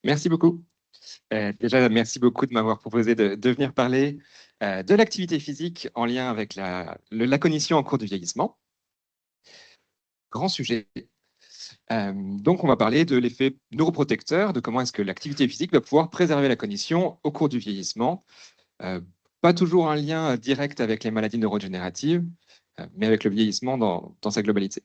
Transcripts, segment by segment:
Merci beaucoup. Déjà, merci beaucoup de m'avoir proposé de venir parler de l'activité physique en lien avec la cognition en cours du vieillissement. Grand sujet. Donc, on va parler de l'effet neuroprotecteur, de comment est-ce que l'activité physique va pouvoir préserver la cognition au cours du vieillissement. Euh, Pas toujours un lien direct avec les maladies neurodégénératives, mais avec le vieillissement dans sa globalité.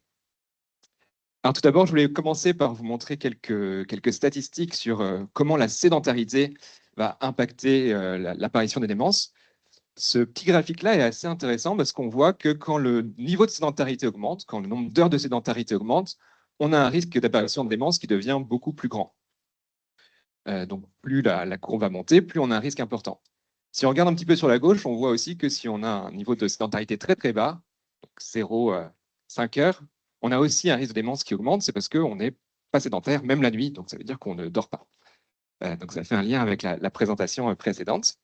Alors tout d'abord, je voulais commencer par vous montrer quelques statistiques sur comment la sédentarité va impacter l'apparition des démences. Ce petit graphique-là est assez intéressant parce qu'on voit que quand le niveau de sédentarité augmente, quand le nombre d'heures de sédentarité augmente, on a un risque d'apparition de démence qui devient beaucoup plus grand. Donc plus la courbe va monter, plus on a un risque important. Si on regarde un petit peu sur la gauche, on voit aussi que si on a un niveau de sédentarité très très bas, donc 0, 5 heures, on a aussi un risque de démence qui augmente, c'est parce qu'on n'est pas sédentaire, même la nuit, donc ça veut dire qu'on ne dort pas. Donc ça fait un lien avec la présentation précédente.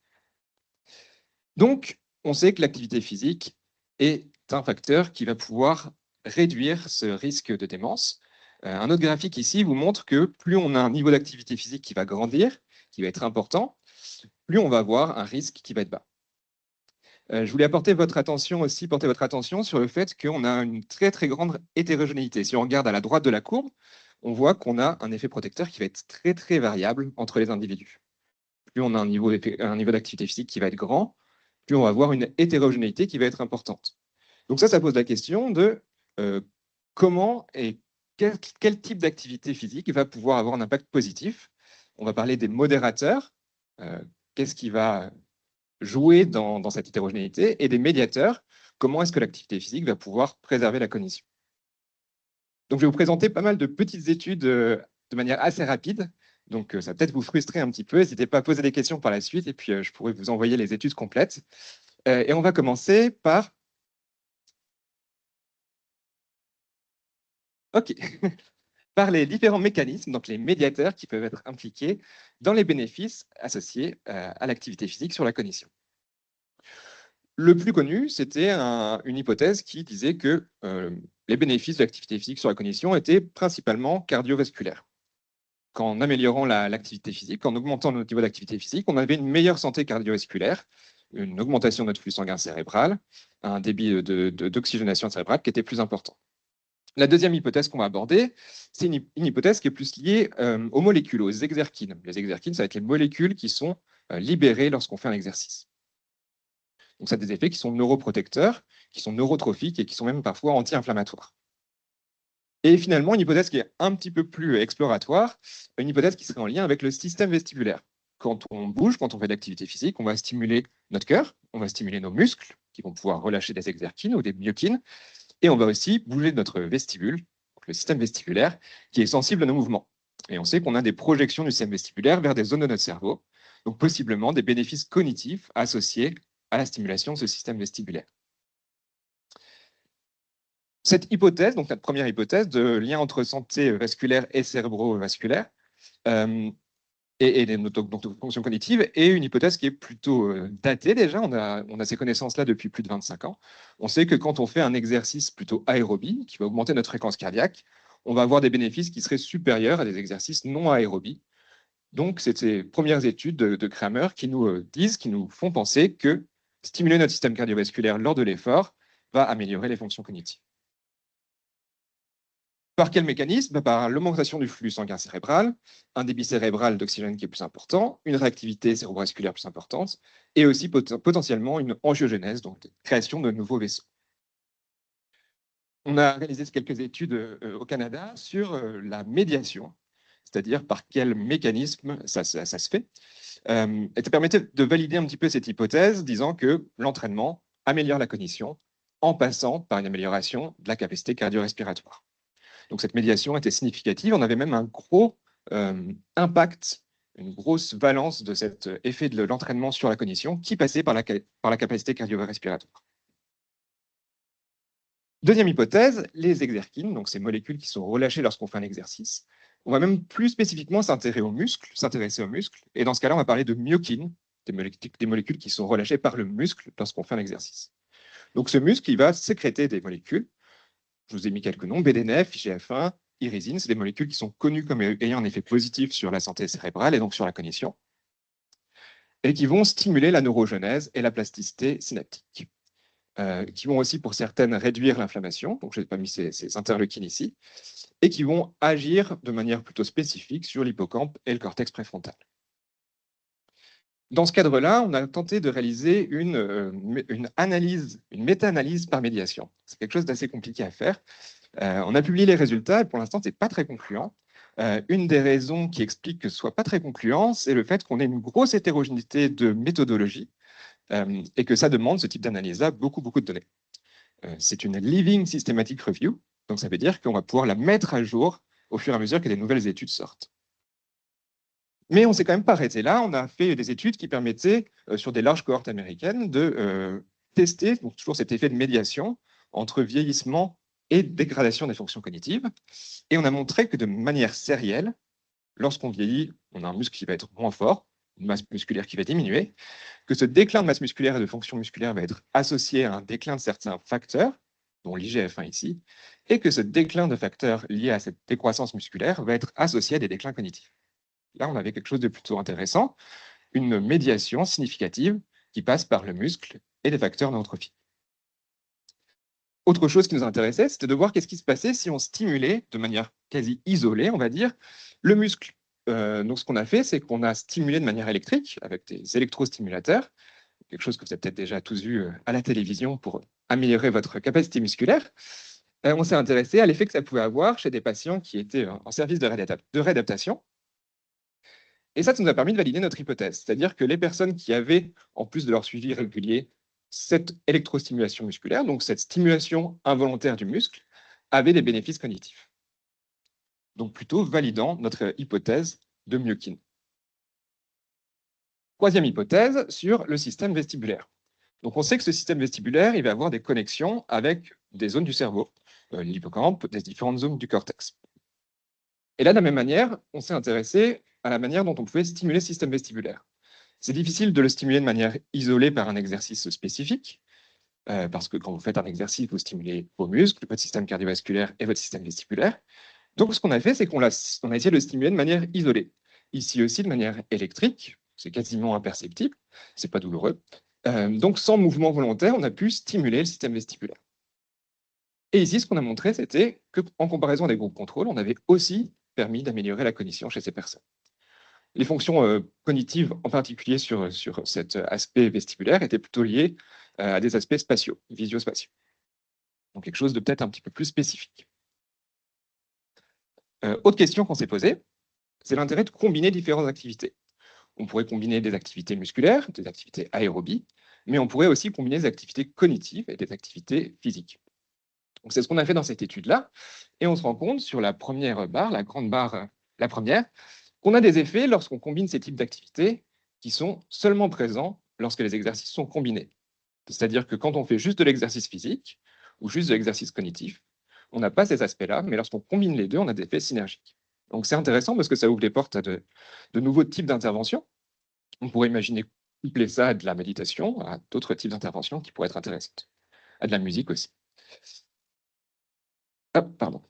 Donc, on sait que l'activité physique est un facteur qui va pouvoir réduire ce risque de démence. Un autre graphique ici vous montre que plus on a un niveau d'activité physique qui va grandir, qui va être important, plus on va avoir un risque qui va être bas. Je voulais porter votre attention sur le fait qu'on a une très très grande hétérogénéité. Si on regarde à la droite de la courbe, on voit qu'on a un effet protecteur qui va être très très variable entre les individus. Plus on a un niveau d'activité physique qui va être grand, plus on va avoir une hétérogénéité qui va être importante. Donc ça pose la question de comment et quel type d'activité physique va pouvoir avoir un impact positif. On va parler des modérateurs, qu'est-ce qui va jouer dans cette hétérogénéité, et des médiateurs, comment est-ce que l'activité physique va pouvoir préserver la cognition. Donc je vais vous présenter pas mal de petites études de manière assez rapide. Donc, ça va peut-être vous frustrer un petit peu. N'hésitez pas à poser des questions par la suite et puis je pourrai vous envoyer les études complètes. Et on va commencer OK, par les différents mécanismes, donc les médiateurs qui peuvent être impliqués dans les bénéfices associés à l'activité physique sur la cognition. Le plus connu, c'était une hypothèse qui disait que les bénéfices de l'activité physique sur la cognition étaient principalement cardiovasculaires. Qu'en améliorant l'activité physique, en augmentant notre niveau d'activité physique, on avait une meilleure santé cardiovasculaire, une augmentation de notre flux sanguin cérébral, un débit d'oxygénation cérébrale qui était plus important. La deuxième hypothèse qu'on va aborder, c'est une hypothèse qui est plus liée aux molécules, aux exerkines. Les exerkines, ça va être les molécules qui sont libérées lorsqu'on fait un exercice. Donc, ça a des effets qui sont neuroprotecteurs, qui sont neurotrophiques et qui sont même parfois anti-inflammatoires. Et finalement, une hypothèse qui est un petit peu plus exploratoire, une hypothèse qui serait en lien avec le système vestibulaire. Quand on bouge, quand on fait de l'activité physique, on va stimuler notre cœur, on va stimuler nos muscles, qui vont pouvoir relâcher des exerkines ou des myokines, et on va aussi bouger notre vestibule, le système vestibulaire, qui est sensible à nos mouvements. Et on sait qu'on a des projections du système vestibulaire vers des zones de notre cerveau, donc possiblement des bénéfices cognitifs associés à la stimulation de ce système vestibulaire. Cette hypothèse, donc notre première hypothèse de lien entre santé vasculaire et cérébrovasculaire, et donc fonction cognitive, est une hypothèse qui est plutôt datée déjà. On a ces connaissances-là depuis plus de 25 ans. On sait que quand on fait un exercice plutôt aérobie, qui va augmenter notre fréquence cardiaque, on va avoir des bénéfices qui seraient supérieurs à des exercices non aérobies. Donc, c'est ces premières études de Kramer qui nous disent, qui nous font penser que stimuler notre système cardiovasculaire lors de l'effort va améliorer les fonctions cognitives. Par quel mécanisme? Par l'augmentation du flux sanguin cérébral, un débit cérébral d'oxygène qui est plus important, une réactivité cérébrovasculaire plus importante, et aussi potentiellement une angiogénèse, donc création de nouveaux vaisseaux. On a réalisé quelques études au Canada sur la médiation, c'est-à-dire par quel mécanisme ça se fait. Et ça permettait de valider un petit peu cette hypothèse, disant que l'entraînement améliore la cognition en passant par une amélioration de la capacité cardio-respiratoire. Donc cette médiation était significative. On avait même un gros impact, une grosse valence de cet effet de l'entraînement sur la cognition qui passait par la capacité cardio-respiratoire. Deuxième hypothèse, les exerkines, donc ces molécules qui sont relâchées lorsqu'on fait un exercice. On va même plus spécifiquement s'intéresser aux muscles. Et dans ce cas-là, on va parler de myokines, des molécules qui sont relâchées par le muscle lorsqu'on fait un exercice. Donc ce muscle, il va sécréter des molécules. Je vous ai mis quelques noms, BDNF, IGF-1, irisine. C'est des molécules qui sont connues comme ayant un effet positif sur la santé cérébrale et donc sur la cognition, et qui vont stimuler la neurogenèse et la plasticité synaptique, qui vont aussi, pour certaines, réduire l'inflammation, donc je n'ai pas mis ces interleukines ici, et qui vont agir de manière plutôt spécifique sur l'hippocampe et le cortex préfrontal. Dans ce cadre-là, on a tenté de réaliser une méta-analyse par médiation. C'est quelque chose d'assez compliqué à faire. On a publié les résultats et pour l'instant, ce n'est pas très concluant. Une des raisons qui explique que ce ne soit pas très concluant, c'est le fait qu'on ait une grosse hétérogénéité de méthodologie et que ça demande, ce type d'analyse-là, beaucoup de données. C'est une Living Systematic Review, donc ça veut dire qu'on va pouvoir la mettre à jour au fur et à mesure que des nouvelles études sortent. Mais on ne s'est quand même pas arrêté là. On a fait des études qui permettaient, sur des larges cohortes américaines, de tester donc, toujours cet effet de médiation entre vieillissement et dégradation des fonctions cognitives. Et on a montré que de manière sérielle, lorsqu'on vieillit, on a un muscle qui va être moins fort, une masse musculaire qui va diminuer, que ce déclin de masse musculaire et de fonction musculaire va être associé à un déclin de certains facteurs, dont l'IGF-1 ici, et que ce déclin de facteurs liés à cette décroissance musculaire va être associé à des déclins cognitifs. Là, on avait quelque chose de plutôt intéressant, une médiation significative qui passe par le muscle et les facteurs neurotrophie. Autre chose qui nous intéressait, c'était de voir qu'est-ce qui se passait si on stimulait de manière quasi isolée, on va dire, le muscle. Donc, ce qu'on a fait, c'est qu'on a stimulé de manière électrique avec des électrostimulateurs, quelque chose que vous avez peut-être déjà tous vu à la télévision pour améliorer votre capacité musculaire. On s'est intéressé à l'effet que ça pouvait avoir chez des patients qui étaient en service de réadaptation. Et ça nous a permis de valider notre hypothèse, c'est-à-dire que les personnes qui avaient, en plus de leur suivi régulier, cette électrostimulation musculaire, donc cette stimulation involontaire du muscle, avaient des bénéfices cognitifs. Donc plutôt validant notre hypothèse de myokine. Troisième hypothèse sur le système vestibulaire. Donc on sait que ce système vestibulaire, il va avoir des connexions avec des zones du cerveau, l'hippocampe, des différentes zones du cortex. Et là, de la même manière, on s'est intéressé à la manière dont on pouvait stimuler le système vestibulaire. C'est difficile de le stimuler de manière isolée par un exercice spécifique, parce que quand vous faites un exercice, vous stimulez vos muscles, votre système cardiovasculaire et votre système vestibulaire. Donc, ce qu'on a fait, c'est qu'on a essayé de le stimuler de manière isolée. Ici aussi, de manière électrique, c'est quasiment imperceptible, c'est pas douloureux. Donc, sans mouvement volontaire, on a pu stimuler le système vestibulaire. Et ici, ce qu'on a montré, c'était qu'en comparaison des groupes contrôles, on avait aussi permis d'améliorer la cognition chez ces personnes. Les fonctions cognitives, en particulier sur cet aspect vestibulaire, étaient plutôt liées à des aspects spatiaux, visio-spatiaux. Donc quelque chose de peut-être un petit peu plus spécifique. Autre question qu'on s'est posée, c'est l'intérêt de combiner différentes activités. On pourrait combiner des activités musculaires, des activités aérobies, mais on pourrait aussi combiner des activités cognitives et des activités physiques. Donc c'est ce qu'on a fait dans cette étude-là, et on se rend compte sur la première barre, la grande barre, la première, qu'on a des effets lorsqu'on combine ces types d'activités qui sont seulement présents lorsque les exercices sont combinés. C'est-à-dire que quand on fait juste de l'exercice physique ou juste de l'exercice cognitif, on n'a pas ces aspects-là, mais lorsqu'on combine les deux, on a des effets synergiques. Donc c'est intéressant parce que ça ouvre les portes à de nouveaux types d'interventions. On pourrait imaginer coupler ça à de la méditation, à d'autres types d'interventions qui pourraient être intéressantes, à de la musique aussi. Hop, pardon.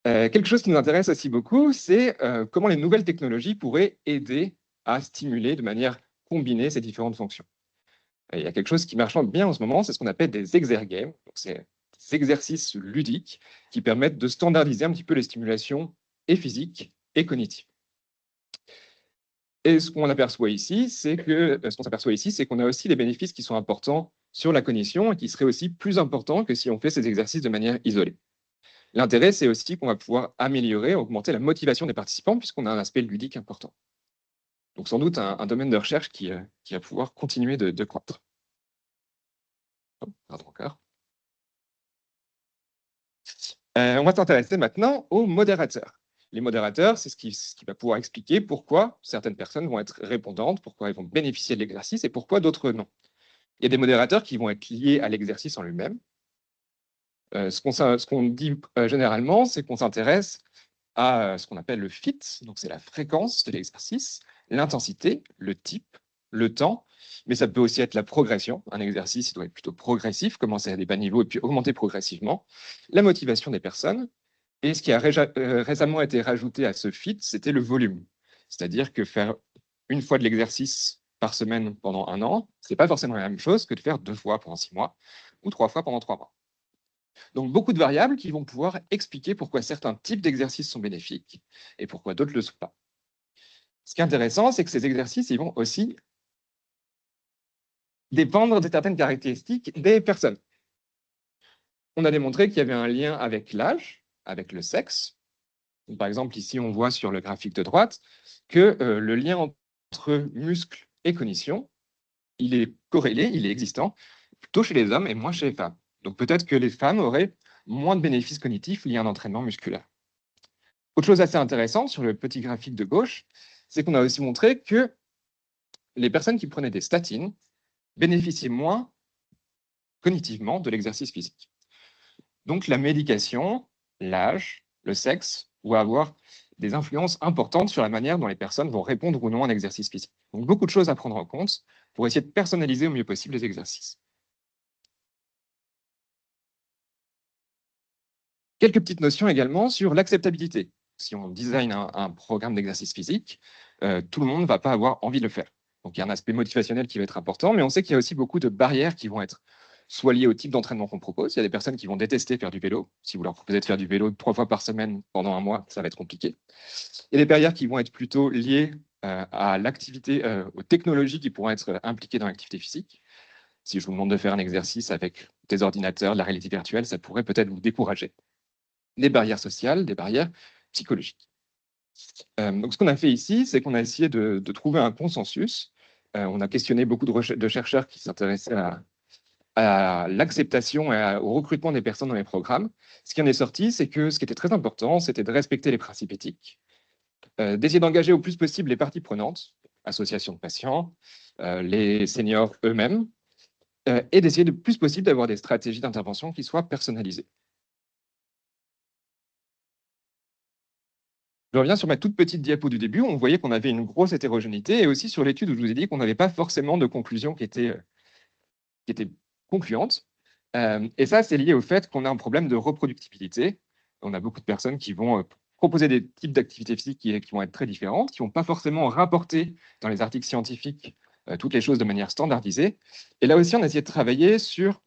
Quelque chose qui nous intéresse aussi beaucoup, c'est comment les nouvelles technologies pourraient aider à stimuler de manière combinée ces différentes fonctions. Et il y a quelque chose qui marche bien en ce moment, c'est ce qu'on appelle des exergames. C'est des exercices ludiques qui permettent de standardiser un petit peu les stimulations et physiques et cognitives. Et ce qu'on s'aperçoit ici, c'est qu'on a aussi des bénéfices qui sont importants sur la cognition et qui seraient aussi plus importants que si on fait ces exercices de manière isolée. L'intérêt, c'est aussi qu'on va pouvoir améliorer, augmenter la motivation des participants puisqu'on a un aspect ludique important. Donc sans doute un domaine de recherche qui va pouvoir continuer de croître. Oh, pardon encore. On va s'intéresser maintenant aux modérateurs. Les modérateurs, c'est ce qui va pouvoir expliquer pourquoi certaines personnes vont être répondantes, pourquoi elles vont bénéficier de l'exercice et pourquoi d'autres non. Il y a des modérateurs qui vont être liés à l'exercice en lui-même. Ce qu'on dit généralement, c'est qu'on s'intéresse à ce qu'on appelle le FIT, donc c'est la fréquence de l'exercice, l'intensité, le type, le temps, mais ça peut aussi être la progression. Un exercice, il doit être plutôt progressif, commencer à des bas niveaux et puis augmenter progressivement. La motivation des personnes. Et ce qui a récemment été rajouté à ce FIT, c'était le volume. C'est-à-dire que faire une fois de l'exercice par semaine pendant 1 an, ce n'est pas forcément la même chose que de faire 2 fois pendant 6 mois ou 3 fois pendant 3 mois. Donc, beaucoup de variables qui vont pouvoir expliquer pourquoi certains types d'exercices sont bénéfiques et pourquoi d'autres ne le sont pas. Ce qui est intéressant, c'est que ces exercices ils vont aussi dépendre de certaines caractéristiques des personnes. On a démontré qu'il y avait un lien avec l'âge, avec le sexe. Par exemple, ici, on voit sur le graphique de droite que le lien entre muscles et cognition, il est corrélé, il est existant, plutôt chez les hommes et moins chez les femmes. Donc peut-être que les femmes auraient moins de bénéfices cognitifs liés à un entraînement musculaire. Autre chose assez intéressante sur le petit graphique de gauche, c'est qu'on a aussi montré que les personnes qui prenaient des statines bénéficiaient moins cognitivement de l'exercice physique. Donc la médication, l'âge, le sexe vont avoir des influences importantes sur la manière dont les personnes vont répondre ou non à un exercice physique. Donc beaucoup de choses à prendre en compte pour essayer de personnaliser au mieux possible les exercices. Quelques petites notions également sur l'acceptabilité. Si on design un programme d'exercice physique, tout le monde ne va pas avoir envie de le faire. Donc il y a un aspect motivationnel qui va être important, mais on sait qu'il y a aussi beaucoup de barrières qui vont être soit liées au type d'entraînement qu'on propose. Il y a des personnes qui vont détester faire du vélo. Si vous leur proposez de faire du vélo 3 fois par semaine pendant 1 mois, ça va être compliqué. Il y a des barrières qui vont être plutôt liées à l'activité, aux technologies qui pourront être impliquées dans l'activité physique. Si je vous demande de faire un exercice avec des ordinateurs, de la réalité virtuelle, ça pourrait peut-être vous décourager. Des barrières sociales, des barrières psychologiques. Donc, ce qu'on a fait ici, c'est qu'on a essayé de trouver un consensus. On a questionné beaucoup de chercheurs qui s'intéressaient à l'acceptation et au recrutement des personnes dans les programmes. Ce qui en est sorti, c'est que ce qui était très important, c'était de respecter les principes éthiques, d'essayer d'engager au plus possible les parties prenantes, associations de patients, les seniors eux-mêmes, et d'essayer le plus possible d'avoir des stratégies d'intervention qui soient personnalisées. Je reviens sur ma toute petite diapo du début. On voyait qu'on avait une grosse hétérogénéité et aussi sur l'étude où je vous ai dit qu'on n'avait pas forcément de conclusion qui était concluante. Et ça, c'est lié au fait qu'on a un problème de reproductibilité. On a beaucoup de personnes qui vont proposer des types d'activités physiques qui vont être très différentes, qui ne vont pas forcément rapporter dans les articles scientifiques toutes les choses de manière standardisée. Et là aussi, on a essayé de travailler sur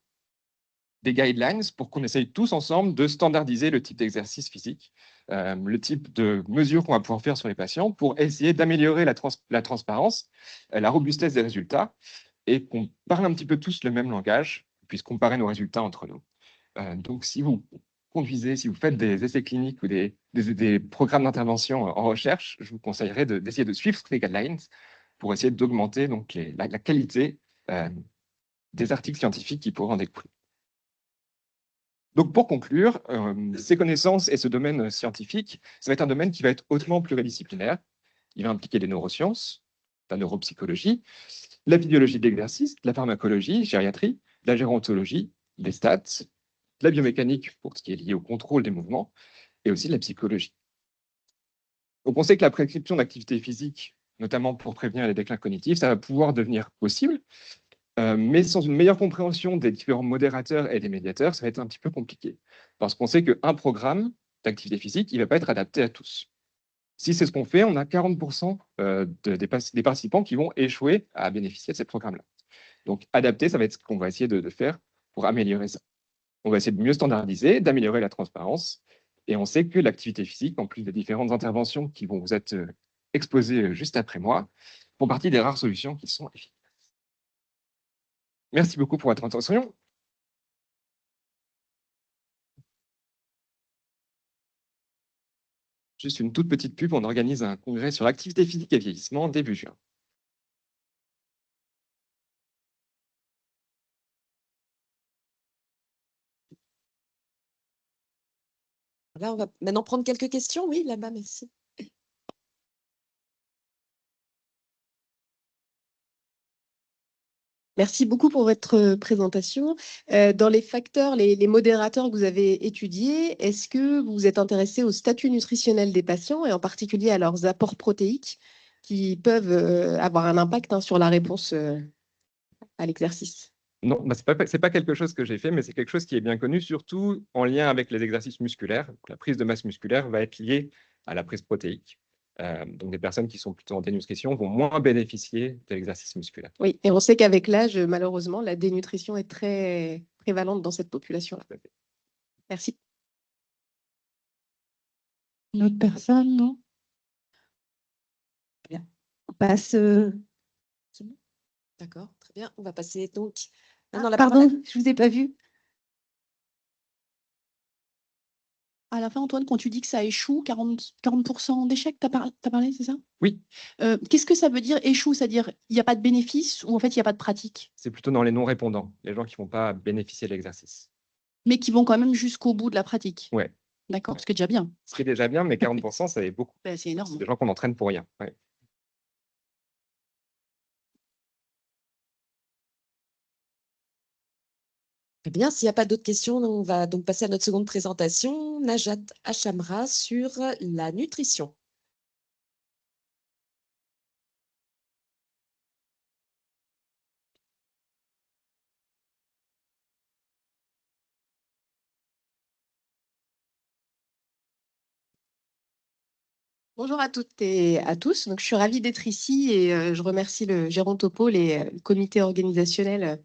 des guidelines pour qu'on essaye tous ensemble de standardiser le type d'exercice physique, le type de mesures qu'on va pouvoir faire sur les patients pour essayer d'améliorer la transparence, la robustesse des résultats et qu'on parle un petit peu tous le même langage, qu'on puisse comparer nos résultats entre nous. Donc, si vous conduisez, si vous faites des essais cliniques ou des programmes d'intervention en recherche, je vous conseillerais d'essayer de suivre ces guidelines pour essayer d'augmenter donc la qualité des articles scientifiques qui pourront en découler. Donc, pour conclure, ces connaissances et ce domaine scientifique, ça va être un domaine qui va être hautement pluridisciplinaire. Il va impliquer les neurosciences, la neuropsychologie, la physiologie de l'exercice, la pharmacologie, gériatrie, la gérontologie, les stats, la biomécanique pour ce qui est lié au contrôle des mouvements, et aussi la psychologie. Donc, on sait que la prescription d'activité physique, notamment pour prévenir les déclins cognitifs, ça va pouvoir devenir possible, mais sans une meilleure compréhension des différents modérateurs et des médiateurs, ça va être un petit peu compliqué. Parce qu'on sait qu'un programme d'activité physique, il ne va pas être adapté à tous. Si c'est ce qu'on fait, on a 40% des participants qui vont échouer à bénéficier de ces programmes-là. Donc, adapter, ça va être ce qu'on va essayer de faire pour améliorer ça. On va essayer de mieux standardiser, d'améliorer la transparence. Et on sait que l'activité physique, en plus des différentes interventions qui vont vous être exposées juste après moi, font partie des rares solutions qui sont efficaces. Merci beaucoup pour votre attention. Juste une toute petite pub, on organise un congrès sur l'activité physique et vieillissement début juin. Là, on va maintenant prendre quelques questions. Oui, là-bas, merci. Merci beaucoup pour votre présentation. Dans les facteurs, les modérateurs que vous avez étudiés, est-ce que vous vous êtes intéressé au statut nutritionnel des patients et en particulier à leurs apports protéiques qui peuvent avoir un impact sur la réponse à l'exercice. Non, bah, c'est pas quelque chose que j'ai fait, mais c'est quelque chose qui est bien connu, surtout en lien avec les exercices musculaires. Donc, la prise de masse musculaire va être liée à la prise protéique. Donc, des personnes qui sont plutôt en dénutrition vont moins bénéficier de l'exercice musculaire. Oui, et on sait qu'avec l'âge, malheureusement, la dénutrition est très prévalente dans cette population-là. Merci. Une autre personne, non? Bien. On passe. D'accord, très bien. On va passer donc. Pardon, je ne vous ai pas vu. À la fin, Antoine, quand tu dis que ça échoue, 40% d'échecs, tu as parlé, c'est ça? Oui. Qu'est-ce que ça veut dire échoue? C'est-à-dire il n'y a pas de bénéfice ou en fait il n'y a pas de pratique? C'est plutôt dans les non-répondants, les gens qui ne vont pas bénéficier de l'exercice. Mais qui vont quand même jusqu'au bout de la pratique. Ouais. D'accord, ce qui est déjà bien. Ce qui est déjà bien, mais 40%, ça est beaucoup. C'est énorme. C'est des gens qu'on entraîne pour rien. Ouais. Très bien, s'il n'y a pas d'autres questions, on va donc passer à notre seconde présentation, Najat Achamra sur la nutrition. Bonjour à toutes et à tous. Donc, je suis ravie d'être ici et je remercie le Gérontopole et le comité organisationnel.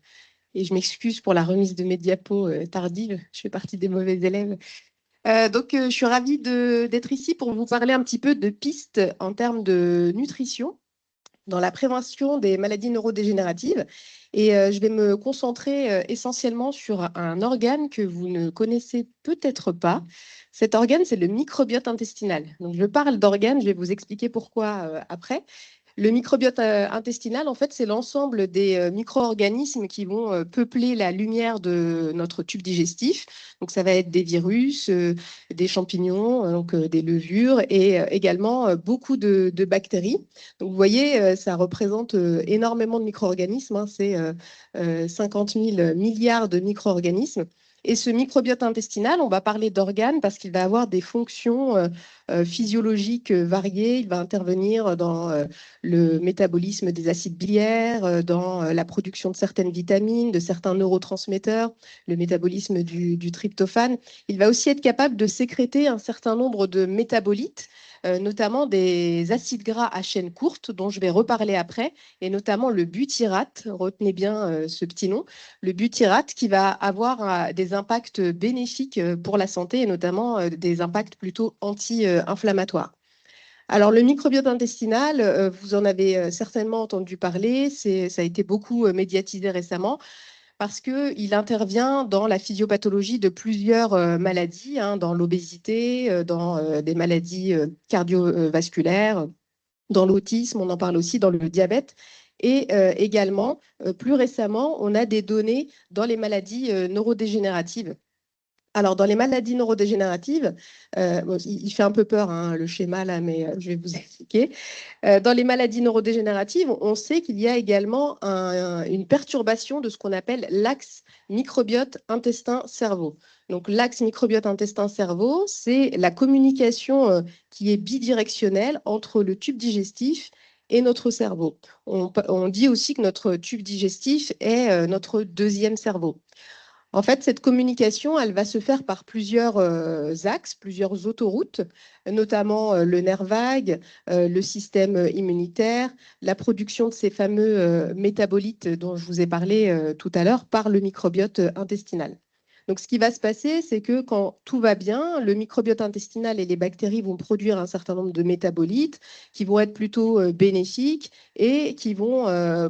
Et je m'excuse pour la remise de mes diapos tardive. Je fais partie des mauvais élèves. Je suis ravie d'être ici pour vous parler un petit peu de pistes en termes de nutrition dans la prévention des maladies neurodégénératives. Et je vais me concentrer essentiellement sur un organe que vous ne connaissez peut-être pas. Cet organe, c'est le microbiote intestinal. Donc, je parle d'organe, je vais vous expliquer pourquoi après. Le microbiote intestinal, en fait, c'est l'ensemble des micro-organismes qui vont peupler la lumière de notre tube digestif. Donc, ça va être des virus, des champignons, des levures et également beaucoup de bactéries. Donc, vous voyez, ça représente énormément de micro-organismes. Hein, c'est 50 000 milliards de micro-organismes. Et ce microbiote intestinal, on va parler d'organes parce qu'il va avoir des fonctions physiologiques variées. Il va intervenir dans le métabolisme des acides biliaires, dans la production de certaines vitamines, de certains neurotransmetteurs, le métabolisme du tryptophane. Il va aussi être capable de sécréter un certain nombre de métabolites, notamment des acides gras à chaîne courte, dont je vais reparler après, et notamment le butyrate, retenez bien ce petit nom, le butyrate qui va avoir des impacts bénéfiques pour la santé, et notamment des impacts plutôt anti-inflammatoires. Alors, le microbiote intestinal, vous en avez certainement entendu parler, ça a été beaucoup médiatisé récemment parce qu'il intervient dans la physiopathologie de plusieurs maladies, hein, dans l'obésité, dans des maladies cardiovasculaires, dans l'autisme, on en parle aussi dans le diabète. Et également, plus récemment, on a des données dans les maladies neurodégénératives. Alors, dans les maladies neurodégénératives, bon, il fait un peu peur hein, le schéma là, mais je vais vous expliquer. Dans les maladies neurodégénératives, on sait qu'il y a également une perturbation de ce qu'on appelle l'axe microbiote intestin-cerveau. Donc, l'axe microbiote intestin-cerveau, c'est la communication qui est bidirectionnelle entre le tube digestif et notre cerveau. On dit aussi que notre tube digestif est notre deuxième cerveau. En fait, cette communication, elle va se faire par plusieurs axes, plusieurs autoroutes, notamment le nerf vague, le système immunitaire, la production de ces fameux métabolites dont je vous ai parlé tout à l'heure par le microbiote intestinal. Donc, ce qui va se passer, c'est que quand tout va bien, le microbiote intestinal et les bactéries vont produire un certain nombre de métabolites qui vont être plutôt bénéfiques et qui vont,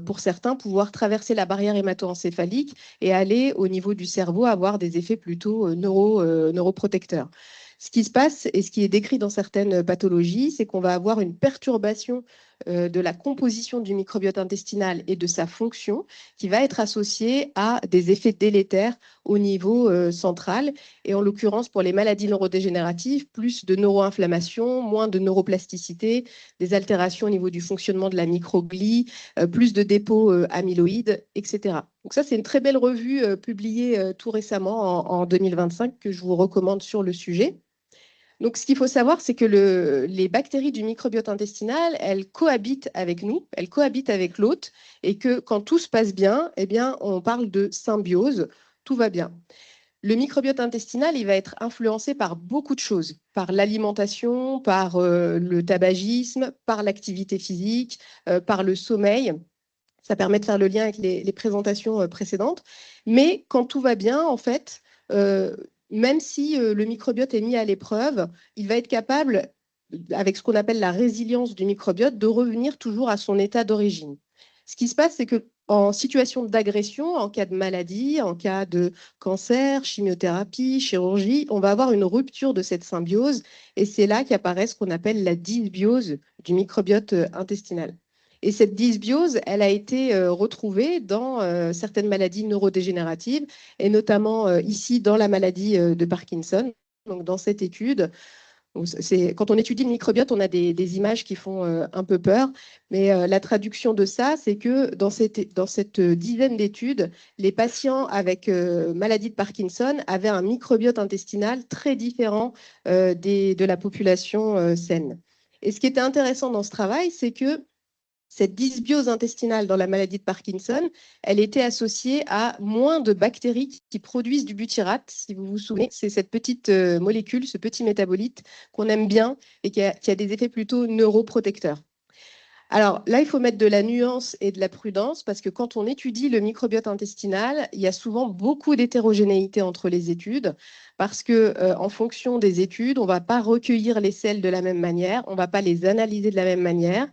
pour certains, pouvoir traverser la barrière hémato-encéphalique et aller au niveau du cerveau avoir des effets plutôt neuroprotecteurs. Ce qui se passe et ce qui est décrit dans certaines pathologies, c'est qu'on va avoir une perturbation de la composition du microbiote intestinal et de sa fonction qui va être associée à des effets délétères au niveau central. Et en l'occurrence, pour les maladies neurodégénératives, plus de neuroinflammation, moins de neuroplasticité, des altérations au niveau du fonctionnement de la microglie, plus de dépôts amyloïdes, etc. Donc ça, c'est une très belle revue publiée tout récemment en 2025 que je vous recommande sur le sujet. Donc, ce qu'il faut savoir, c'est que les bactéries du microbiote intestinal, elles cohabitent avec nous, elles cohabitent avec l'hôte, et que quand tout se passe bien, eh bien, on parle de symbiose, tout va bien. Le microbiote intestinal, il va être influencé par beaucoup de choses, par l'alimentation, par le tabagisme, par l'activité physique, par le sommeil. Ça permet de faire le lien avec les présentations précédentes. Mais quand tout va bien, en fait, même si le microbiote est mis à l'épreuve, il va être capable, avec ce qu'on appelle la résilience du microbiote, de revenir toujours à son état d'origine. Ce qui se passe, c'est qu'en situation d'agression, en cas de maladie, en cas de cancer, chimiothérapie, chirurgie, on va avoir une rupture de cette symbiose et c'est là qu'apparaît ce qu'on appelle la dysbiose du microbiote intestinal. Et cette dysbiose, elle a été retrouvée dans certaines maladies neurodégénératives, et notamment ici dans la maladie de Parkinson. Donc dans cette étude, quand on étudie le microbiote, on a des images qui font un peu peur, mais la traduction de ça, c'est que dans cette dizaine d'études, les patients avec maladie de Parkinson avaient un microbiote intestinal très différent de la population saine. Et ce qui était intéressant dans ce travail, c'est que cette dysbiose intestinale dans la maladie de Parkinson, elle était associée à moins de bactéries qui produisent du butyrate. Si vous vous souvenez, c'est cette petite molécule, ce petit métabolite qu'on aime bien et qui a des effets plutôt neuroprotecteurs. Alors là, il faut mettre de la nuance et de la prudence parce que quand on étudie le microbiote intestinal, il y a souvent beaucoup d'hétérogénéité entre les études parce que en fonction des études, on ne va pas recueillir les selles de la même manière, on ne va pas les analyser de la même manière.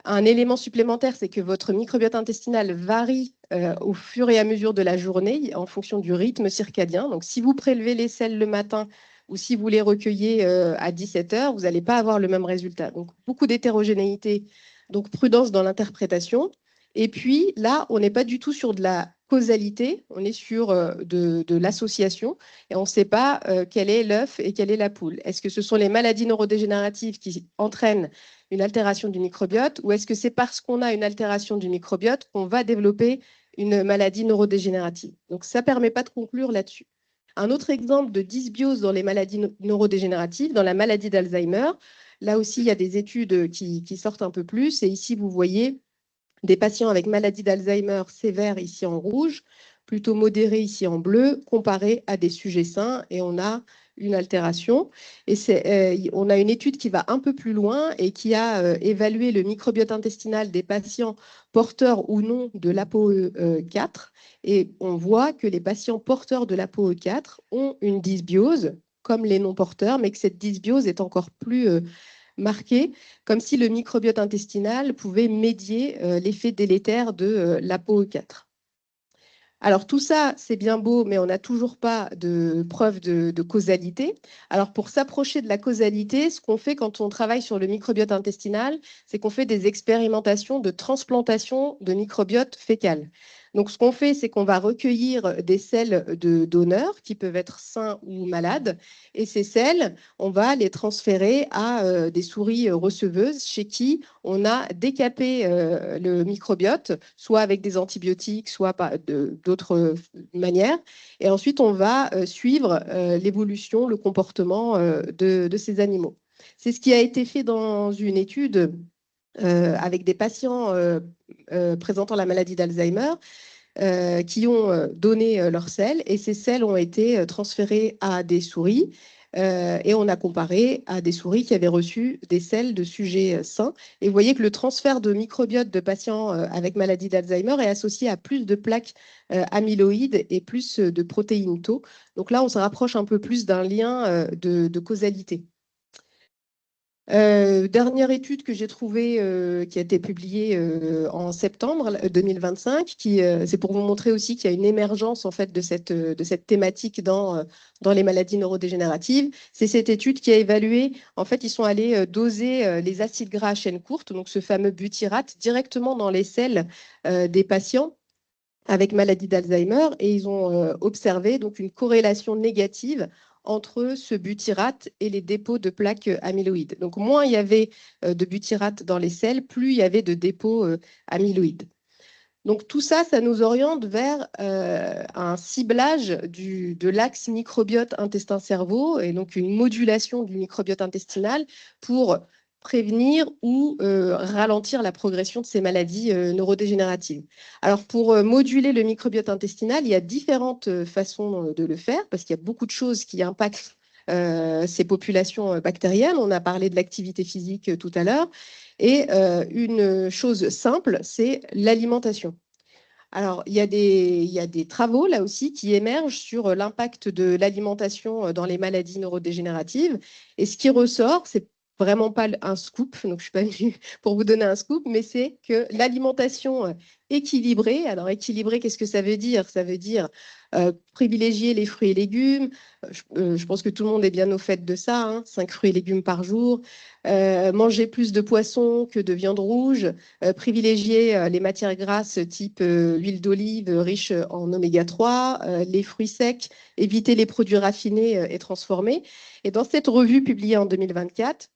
Un élément supplémentaire, c'est que votre microbiote intestinal varie au fur et à mesure de la journée en fonction du rythme circadien. Donc, si vous prélevez les selles le matin ou si vous les recueillez à 17 heures, vous n'allez pas avoir le même résultat. Donc, beaucoup d'hétérogénéité, donc prudence dans l'interprétation. Et puis, là, on n'est pas du tout sur de la causalité, on est sur de l'association et on ne sait pas quel est l'œuf et quelle est la poule. Est-ce que ce sont les maladies neurodégénératives qui entraînent une altération du microbiote ou est-ce que c'est parce qu'on a une altération du microbiote qu'on va développer une maladie neurodégénérative? Donc, ça ne permet pas de conclure là-dessus. Un autre exemple de dysbiose dans les maladies neurodégénératives, dans la maladie d'Alzheimer, là aussi, il y a des études qui sortent un peu plus. Et ici, vous voyez des patients avec maladie d'Alzheimer sévère ici en rouge, plutôt modérée ici en bleu, comparés à des sujets sains. Et on a une altération. Et on a une étude qui va un peu plus loin et qui a évalué le microbiote intestinal des patients porteurs ou non de l'ApoE4. Et on voit que les patients porteurs de l'ApoE4 ont une dysbiose, comme les non-porteurs, mais que cette dysbiose est encore plus marquée, comme si le microbiote intestinal pouvait médier l'effet délétère de l'ApoE4. Alors tout ça, c'est bien beau, mais on n'a toujours pas de preuve de causalité. Alors pour s'approcher de la causalité, ce qu'on fait quand on travaille sur le microbiote intestinal, c'est qu'on fait des expérimentations de transplantation de microbiote fécal. Donc ce qu'on fait, c'est qu'on va recueillir des selles de donneurs qui peuvent être sains ou malades, et ces selles, on va les transférer à des souris receveuses chez qui on a décapé le microbiote, soit avec des antibiotiques, soit d'autres manières. Et ensuite, on va suivre l'évolution, le comportement de ces animaux. C'est ce qui a été fait dans une étude avec des patients présentant la maladie d'Alzheimer qui ont donné leurs selles et ces selles ont été transférées à des souris et on a comparé à des souris qui avaient reçu des selles de sujets sains. Et vous voyez que le transfert de microbiote de patients avec maladie d'Alzheimer est associé à plus de plaques amyloïdes et plus de protéines tau. Donc là, on se rapproche un peu plus d'un lien de causalité. Dernière étude que j'ai trouvée qui a été publiée en septembre 2025, c'est pour vous montrer aussi qu'il y a une émergence en fait de cette thématique dans les maladies neurodégénératives. C'est cette étude qui a évalué, en fait, ils sont allés doser les acides gras à chaîne courte, donc ce fameux butyrate, directement dans les selles des patients avec maladie d'Alzheimer et ils ont observé donc une corrélation négative entre ce butyrate et les dépôts de plaques amyloïdes. Donc, moins il y avait de butyrate dans les selles, plus il y avait de dépôts amyloïdes. Donc tout ça, ça nous oriente vers un ciblage de l'axe microbiote intestin-cerveau et donc une modulation du microbiote intestinal pour prévenir ou ralentir la progression de ces maladies neurodégénératives. Alors pour moduler le microbiote intestinal, il y a différentes façons de le faire parce qu'il y a beaucoup de choses qui impactent ces populations bactériennes. On a parlé de l'activité physique tout à l'heure. Et une chose simple, c'est l'alimentation. Alors, il y a des travaux là aussi qui émergent sur l'impact de l'alimentation dans les maladies neurodégénératives. Et ce qui ressort, c'est vraiment pas un scoop, donc je suis pas venue pour vous donner un scoop, mais c'est que l'alimentation équilibrée, alors équilibrée, qu'est-ce que ça veut dire? Ça veut dire privilégier les fruits et légumes. Je pense que tout le monde est bien au fait de ça, hein, 5 fruits et légumes par jour. Manger plus de poissons que de viande rouge. Privilégier les matières grasses type l'huile d'olive riche en oméga 3, les fruits secs, éviter les produits raffinés et transformés. Et dans cette revue publiée en 2024,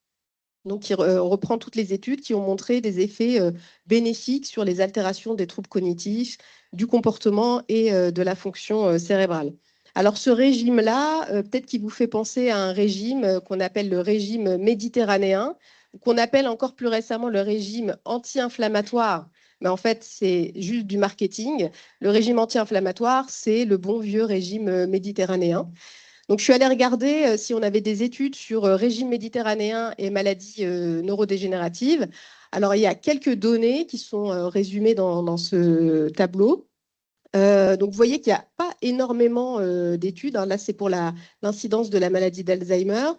donc, on reprend toutes les études qui ont montré des effets bénéfiques sur les altérations des troubles cognitifs, du comportement et de la fonction cérébrale. Alors, ce régime-là, peut-être qu'il vous fait penser à un régime qu'on appelle le régime méditerranéen, qu'on appelle encore plus récemment le régime anti-inflammatoire. Mais en fait, c'est juste du marketing. Le régime anti-inflammatoire, c'est le bon vieux régime méditerranéen. Donc, je suis allée regarder si on avait des études sur régime méditerranéen et maladies neurodégénératives. Alors, il y a quelques données qui sont résumées dans ce tableau. Donc, vous voyez qu'il n'y a pas énormément d'études, hein. Là, c'est pour l'incidence de la maladie d'Alzheimer.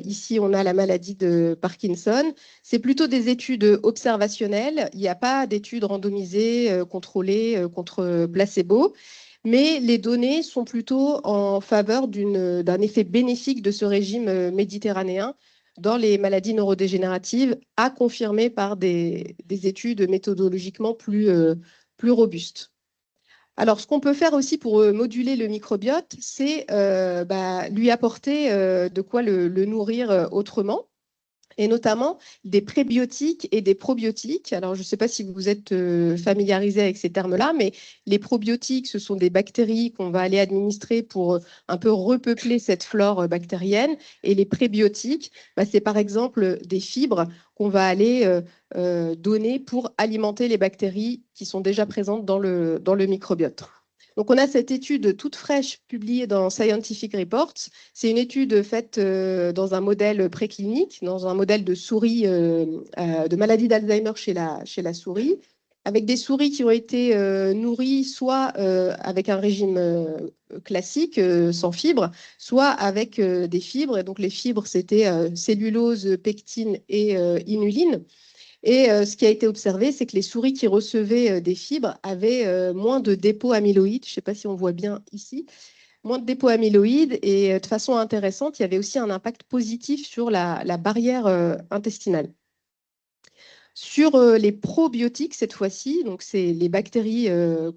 Ici, on a la maladie de Parkinson. C'est plutôt des études observationnelles. Il n'y a pas d'études randomisées, contrôlées contre placebo. Mais les données sont plutôt en faveur d'un effet bénéfique de ce régime méditerranéen dans les maladies neurodégénératives, à confirmer par des études méthodologiquement plus robustes. Alors, ce qu'on peut faire aussi pour moduler le microbiote, c'est lui apporter de quoi le nourrir autrement, et notamment des prébiotiques et des probiotiques. Alors, je ne sais pas si vous êtes familiarisé avec ces termes-là, mais les probiotiques, ce sont des bactéries qu'on va aller administrer pour un peu repeupler cette flore bactérienne. Et les prébiotiques, c'est par exemple des fibres qu'on va aller donner pour alimenter les bactéries qui sont déjà présentes dans le microbiote. Donc, on a cette étude toute fraîche publiée dans Scientific Reports. C'est une étude faite dans un modèle préclinique, dans un modèle de souris de maladie d'Alzheimer chez la souris, avec des souris qui ont été nourries soit avec un régime classique, sans fibres, soit avec des fibres. Et donc, les fibres, c'était cellulose, pectine et inuline. Et ce qui a été observé, c'est que les souris qui recevaient des fibres avaient moins de dépôts amyloïdes. Je ne sais pas si on voit bien ici. Moins de dépôts amyloïdes. Et de façon intéressante, il y avait aussi un impact positif sur la barrière intestinale. Sur les probiotiques, cette fois-ci, donc c'est les bactéries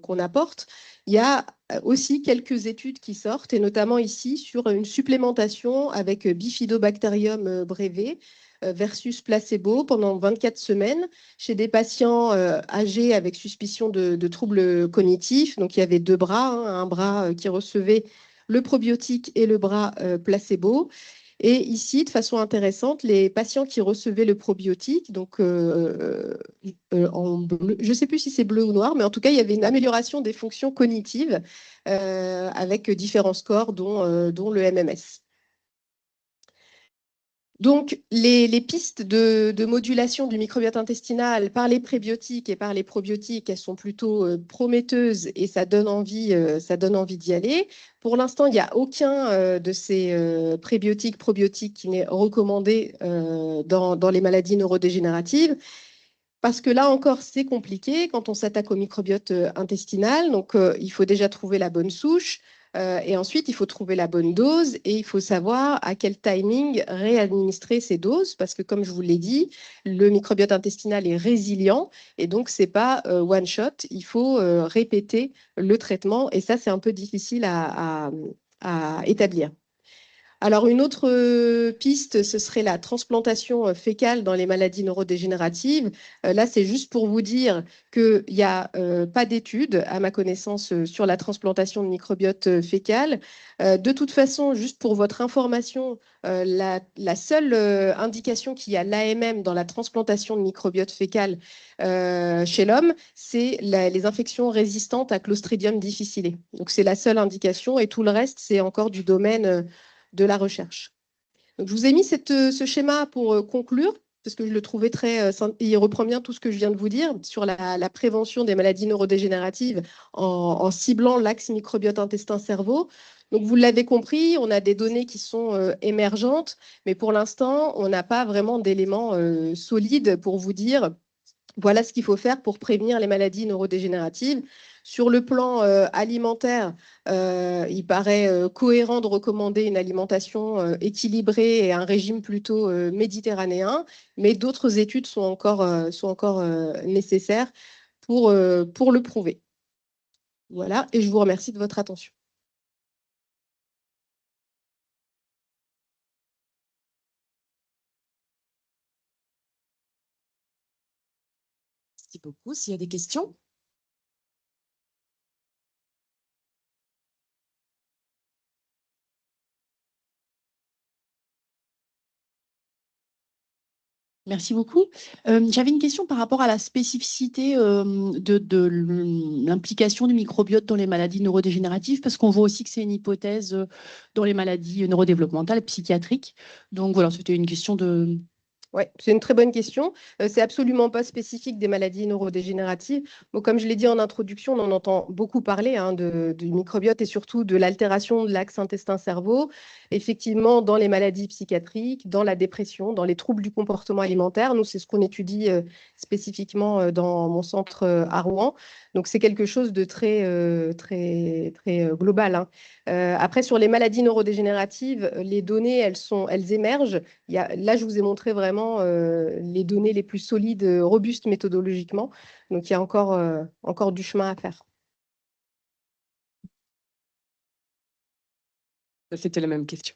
qu'on apporte, il y a aussi quelques études qui sortent, et notamment ici sur une supplémentation avec Bifidobacterium breve versus placebo pendant 24 semaines chez des patients âgés avec suspicion de troubles cognitifs. Donc, il y avait 2 bras, hein, un bras qui recevait le probiotique et le bras placebo. Et ici, de façon intéressante, les patients qui recevaient le probiotique, donc en bleu, je ne sais plus si c'est bleu ou noir, mais en tout cas, il y avait une amélioration des fonctions cognitives avec différents scores, dont le MMS. Donc, les pistes de modulation du microbiote intestinal par les prébiotiques et par les probiotiques, elles sont plutôt prometteuses et ça donne envie d'y aller. Pour l'instant, il n'y a aucun de ces prébiotiques, probiotiques qui n'est recommandé dans les maladies neurodégénératives. Parce que là encore, c'est compliqué quand on s'attaque au microbiote intestinal. Donc, il faut déjà trouver la bonne souche. Et ensuite, il faut trouver la bonne dose et il faut savoir à quel timing réadministrer ces doses parce que, comme je vous l'ai dit, le microbiote intestinal est résilient et donc, ce n'est pas one shot. Il faut répéter le traitement et ça, c'est un peu difficile à établir. Alors, une autre piste, ce serait la transplantation fécale dans les maladies neurodégénératives. Là, c'est juste pour vous dire qu'il n'y a pas d'études, à ma connaissance, sur la transplantation de microbiote fécal. De toute façon, juste pour votre information, la seule indication qu'il y a l'AMM dans la transplantation de microbiote fécal chez l'homme, c'est les infections résistantes à Clostridium difficile. Donc, c'est la seule indication et tout le reste, c'est encore du domaine de la recherche. Donc, je vous ai mis ce schéma pour conclure, parce que je le trouvais il reprend bien tout ce que je viens de vous dire sur la prévention des maladies neurodégénératives en ciblant l'axe microbiote intestin-cerveau. Donc, vous l'avez compris, on a des données qui sont émergentes, mais pour l'instant, on n'a pas vraiment d'éléments solides pour vous dire voilà ce qu'il faut faire pour prévenir les maladies neurodégénératives. Sur le plan alimentaire, il paraît cohérent de recommander une alimentation équilibrée et un régime plutôt méditerranéen, mais d'autres études sont encore nécessaires pour le prouver. Voilà, et je vous remercie de votre attention. Merci beaucoup. S'il y a des questions? Merci beaucoup. J'avais une question par rapport à la spécificité de l'implication du microbiote dans les maladies neurodégénératives, parce qu'on voit aussi que c'est une hypothèse dans les maladies neurodéveloppementales, psychiatriques. Donc voilà, c'était une question de... Oui, c'est une très bonne question. C'est absolument pas spécifique des maladies neurodégénératives. Bon, comme je l'ai dit en introduction, on en entend beaucoup parler du microbiote et surtout de l'altération de l'axe intestin-cerveau. Effectivement, dans les maladies psychiatriques, dans la dépression, dans les troubles du comportement alimentaire, nous, c'est ce qu'on étudie spécifiquement dans mon centre à Rouen. Donc, c'est quelque chose de très global, hein. Après, sur les maladies neurodégénératives, les données, elles émergent. Là, je vous ai montré vraiment les données les plus solides, robustes méthodologiquement. Donc, il y a encore du chemin à faire. C'était la même question.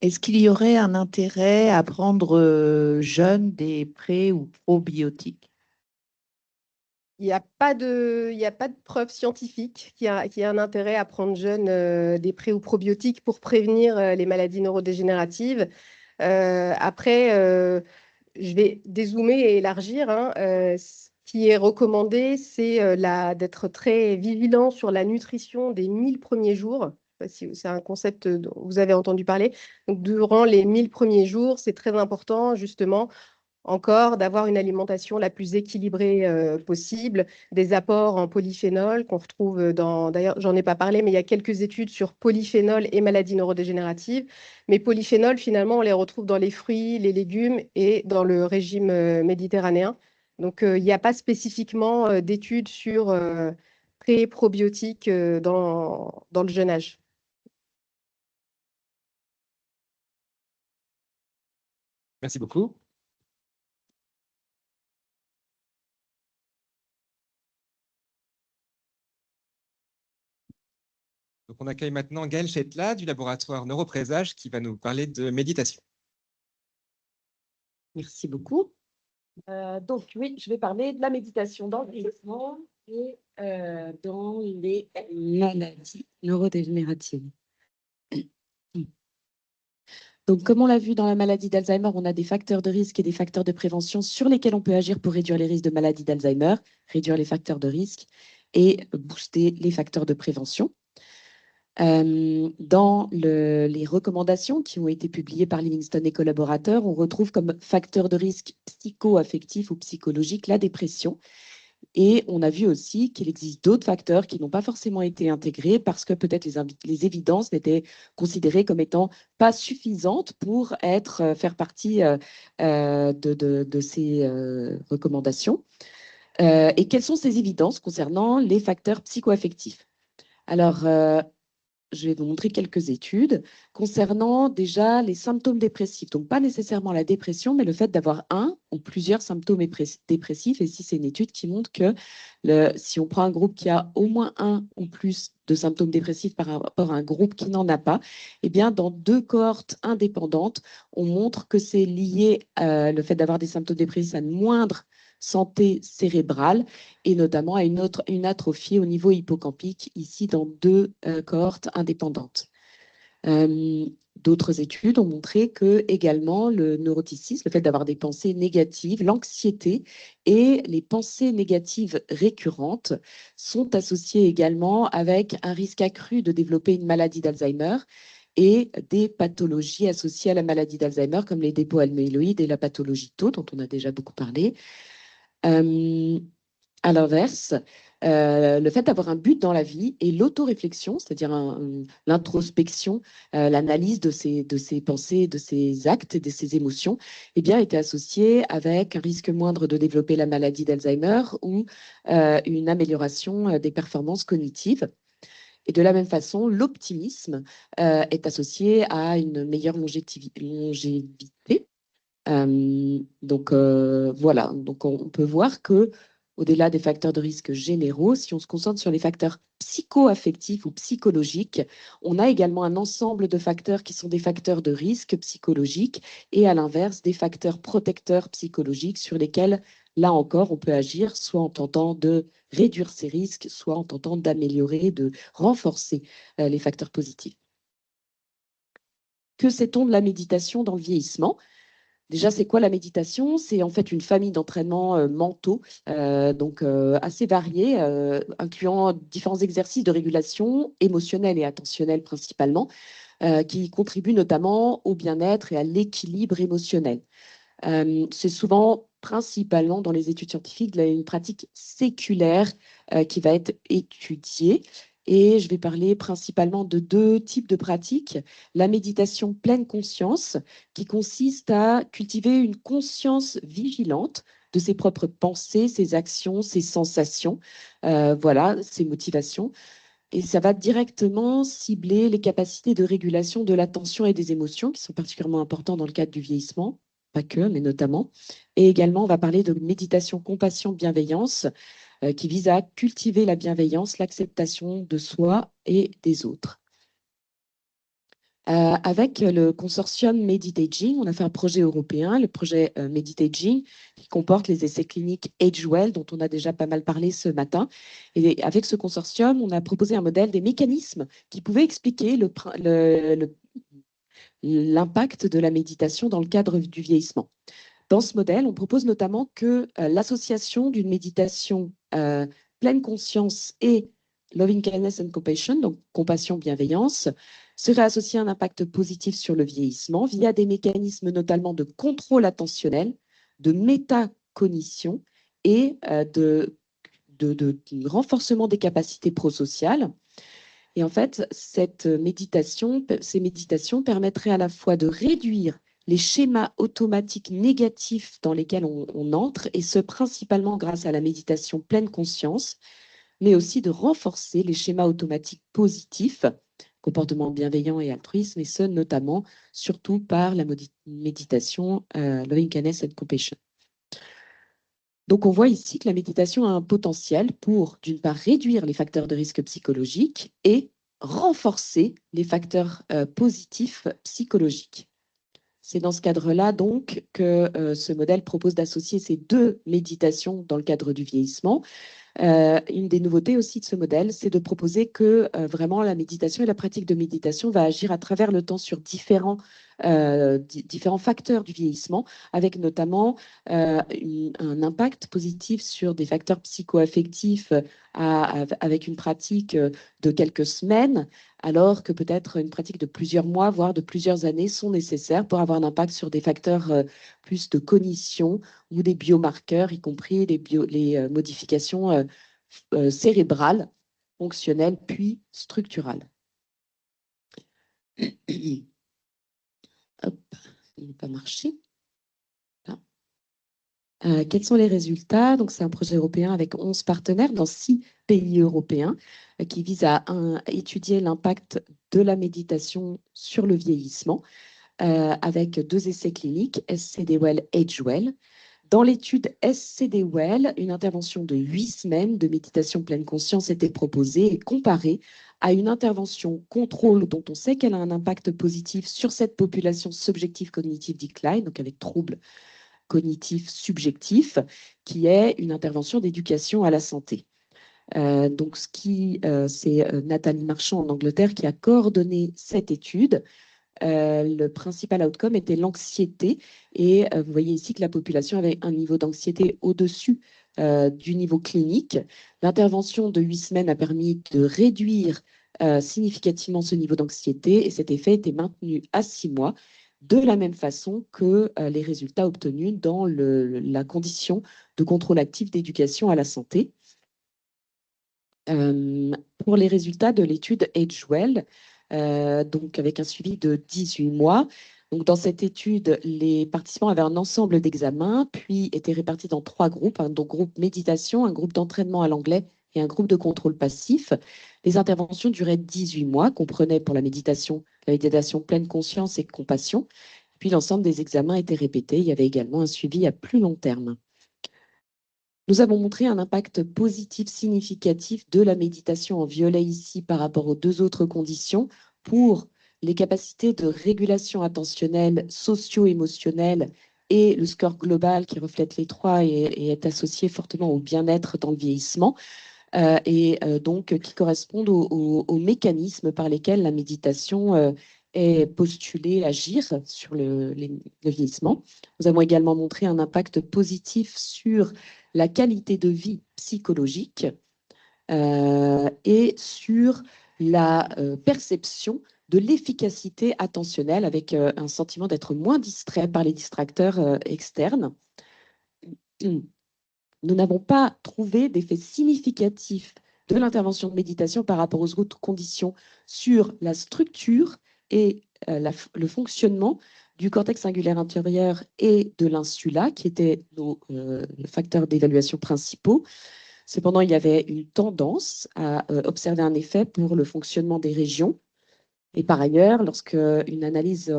Est-ce qu'il y aurait un intérêt à prendre jeune des pré- ou probiotiques? Il n'y a pas de preuve scientifique qui a un intérêt à prendre jeune des pré- ou probiotiques pour prévenir les maladies neurodégénératives. Après, je vais dézoomer et élargir, hein. Ce qui est recommandé, c'est d'être très vigilant sur la nutrition des 1000 premiers jours. C'est un concept dont vous avez entendu parler. Donc, durant les 1000 premiers jours, c'est très important, justement, encore d'avoir une alimentation la plus équilibrée possible, des apports en polyphénol qu'on retrouve d'ailleurs, j'en ai pas parlé, mais il y a quelques études sur polyphénol et maladies neurodégénératives. Mais polyphénol, finalement, on les retrouve dans les fruits, les légumes et dans le régime méditerranéen. Donc, il n'y a pas spécifiquement d'études sur pré-probiotiques dans le jeune âge. Merci beaucoup. Donc, on accueille maintenant Gaël Chetla du laboratoire Neuroprésage qui va nous parler de méditation. Merci beaucoup. Donc, oui, je vais parler de la méditation dans le vieillissement et dans les maladies neurodégénératives. Donc, comme on l'a vu dans la maladie d'Alzheimer, on a des facteurs de risque et des facteurs de prévention sur lesquels on peut agir pour réduire les risques de maladie d'Alzheimer, réduire les facteurs de risque et booster les facteurs de prévention. Dans les recommandations qui ont été publiées par Livingston et collaborateurs, on retrouve comme facteur de risque psycho-affectif ou psychologique la dépression. Et on a vu aussi qu'il existe d'autres facteurs qui n'ont pas forcément été intégrés parce que peut-être les évidences n'étaient considérées comme étant pas suffisantes pour faire partie de ces recommandations. Et quelles sont ces évidences concernant les facteurs psycho-affectifs? Alors, je vais vous montrer quelques études concernant déjà les symptômes dépressifs. Donc, pas nécessairement la dépression, mais le fait d'avoir un ou plusieurs symptômes dépressifs. Et ici, c'est une étude qui montre que si on prend un groupe qui a au moins un ou plus de symptômes dépressifs par rapport à un groupe qui n'en a pas, eh bien, dans 2 cohortes indépendantes, on montre que c'est lié le fait d'avoir des symptômes dépressifs à une moindre santé cérébrale et notamment à une atrophie au niveau hippocampique, ici dans 2 cohortes indépendantes. D'autres études ont montré que également le neuroticisme, le fait d'avoir des pensées négatives, l'anxiété et les pensées négatives récurrentes sont associées également avec un risque accru de développer une maladie d'Alzheimer et des pathologies associées à la maladie d'Alzheimer comme les dépôts amyloïdes et la pathologie Tau, dont on a déjà beaucoup parlé. À l'inverse, le fait d'avoir un but dans la vie et l'autoréflexion, c'est-à-dire l'introspection, l'analyse de ses pensées, de ses actes et de ses émotions, eh bien, était associé avec un risque moindre de développer la maladie d'Alzheimer ou une amélioration des performances cognitives. Et de la même façon, l'optimisme est associé à une meilleure longévité. Voilà, donc on peut voir que au-delà des facteurs de risque généraux, si on se concentre sur les facteurs psycho-affectifs ou psychologiques, on a également un ensemble de facteurs qui sont des facteurs de risque psychologiques et à l'inverse des facteurs protecteurs psychologiques sur lesquels, là encore, on peut agir soit en tentant de réduire ces risques, soit en tentant d'améliorer, de renforcer les facteurs positifs. Que sait-on de la méditation dans le vieillissement ? Déjà, c'est quoi la méditation? C'est en fait une famille d'entraînements mentaux, assez variés, incluant différents exercices de régulation émotionnelle et attentionnelle principalement, qui contribuent notamment au bien-être et à l'équilibre émotionnel. C'est souvent, principalement dans les études scientifiques, une pratique séculaire qui va être étudiée. Et je vais parler principalement de 2 types de pratiques. La méditation pleine conscience, qui consiste à cultiver une conscience vigilante de ses propres pensées, ses actions, ses sensations, ses motivations. Et ça va directement cibler les capacités de régulation de l'attention et des émotions, qui sont particulièrement importantes dans le cadre du vieillissement, pas que, mais notamment. Et également, on va parler de méditation, compassion, bienveillance, qui vise à cultiver la bienveillance, l'acceptation de soi et des autres. Avec le consortium Meditaging, on a fait un projet européen, le projet Meditaging, qui comporte les essais cliniques AgeWell, dont on a déjà pas mal parlé ce matin. Et avec ce consortium, on a proposé un modèle des mécanismes qui pouvaient expliquer l'impact de la méditation dans le cadre du vieillissement. Dans ce modèle, on propose notamment que l'association d'une méditation pleine conscience et loving kindness and compassion, donc compassion, bienveillance, serait associée à un impact positif sur le vieillissement via des mécanismes notamment de contrôle attentionnel, de métacognition et de renforcement des capacités prosociales. Et en fait, ces méditations permettraient à la fois de réduire les schémas automatiques négatifs dans lesquels on entre, et ce principalement grâce à la méditation pleine conscience, mais aussi de renforcer les schémas automatiques positifs, comportement bienveillant et altruisme, et ce notamment, surtout par la méditation Loving Kindness and Compassion. Donc, on voit ici que la méditation a un potentiel pour, d'une part, réduire les facteurs de risque psychologiques et renforcer les facteurs positifs psychologiques. C'est dans ce cadre-là, donc, que ce modèle propose d'associer ces 2 méditations dans le cadre du vieillissement. Une des nouveautés aussi de ce modèle, c'est de proposer que vraiment la méditation et la pratique de méditation va agir à travers le temps sur différents facteurs du vieillissement, avec notamment un impact positif sur des facteurs psycho-affectifs avec une pratique de quelques semaines, alors que peut-être une pratique de plusieurs mois, voire de plusieurs années sont nécessaires pour avoir un impact sur des facteurs plus de cognition ou des biomarqueurs, y compris les modifications cérébrales, fonctionnelles, puis structurales. Hop, il n'a pas marché. Là. Quels sont les résultats? Donc, c'est un projet européen avec 11 partenaires dans 6 pays européens qui vise à étudier l'impact de la méditation sur le vieillissement avec 2 essais cliniques, SCD-WELL et AgeWell. Dans l'étude SCD-WELL, une intervention de 8 semaines de méditation pleine conscience était proposée et comparée à une intervention contrôle dont on sait qu'elle a un impact positif sur cette population subjective cognitive decline, donc avec troubles cognitif subjectif, qui est une intervention d'éducation à la santé. Donc, c'est Nathalie Marchand en Angleterre qui a coordonné cette étude. Le principal outcome était l'anxiété et vous voyez ici que la population avait un niveau d'anxiété au-dessus du niveau clinique. L'intervention de 8 semaines a permis de réduire significativement ce niveau d'anxiété et cet effet était maintenu à 6 mois de la même façon que les résultats obtenus dans la condition de contrôle actif d'éducation à la santé. Pour les résultats de l'étude AgeWell, donc avec un suivi de 18 mois. Donc dans cette étude, les participants avaient un ensemble d'examens, puis étaient répartis dans 3 groupes, donc groupe méditation, un groupe d'entraînement à l'anglais et un groupe de contrôle passif. Les interventions duraient 18 mois, comprenaient pour la méditation pleine conscience et compassion. Puis l'ensemble des examens étaient répétés. Il y avait également un suivi à plus long terme. Nous avons montré un impact positif significatif de la méditation en violet ici par rapport aux 2 autres conditions pour les capacités de régulation attentionnelle, socio-émotionnelle et le score global qui reflète les 3 et est associé fortement au bien-être dans le vieillissement donc qui correspondent aux mécanismes par lesquels la méditation est postulée agir sur le vieillissement. Nous avons également montré un impact positif sur la qualité de vie psychologique et sur la perception de l'efficacité attentionnelle avec un sentiment d'être moins distrait par les distracteurs externes. Nous n'avons pas trouvé d'effet significatif de l'intervention de méditation par rapport aux autres conditions sur la structure et le fonctionnement du cortex singulaire intérieur et de l'insula, qui étaient nos facteurs d'évaluation principaux. Cependant, il y avait une tendance à observer un effet pour le fonctionnement des régions. Et par ailleurs, lorsque une analyse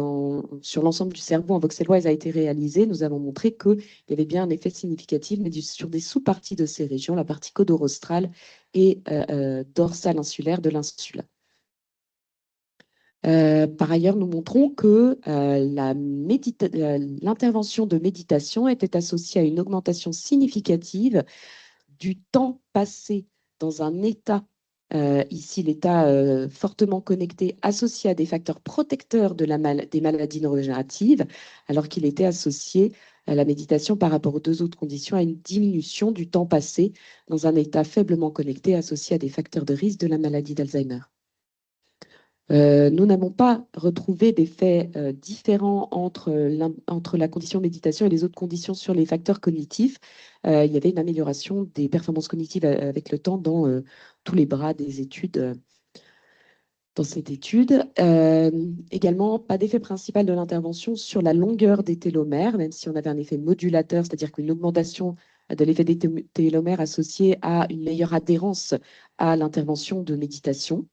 sur l'ensemble du cerveau en voxelloise a été réalisée, nous avons montré qu'il y avait bien un effet significatif, mais sur des sous-parties de ces régions, la partie caudorostrale et dorsale insulaire de l'insula. Par ailleurs, nous montrons que l'intervention de méditation était associée à une augmentation significative du temps passé dans un état, ici l'état fortement connecté, associé à des facteurs protecteurs des maladies neurodégénératives, alors qu'il était associé à la méditation par rapport aux 2 autres conditions à une diminution du temps passé dans un état faiblement connecté associé à des facteurs de risque de la maladie d'Alzheimer. Nous n'avons pas retrouvé d'effets différents entre la condition méditation et les autres conditions sur les facteurs cognitifs. Il y avait une amélioration des performances cognitives avec le temps dans tous les bras des études. Dans cette étude, également, pas d'effet principal de l'intervention sur la longueur des télomères, même si on avait un effet modulateur, c'est-à-dire qu'une augmentation de l'effet des télomères associé à une meilleure adhérence à l'intervention de méditation.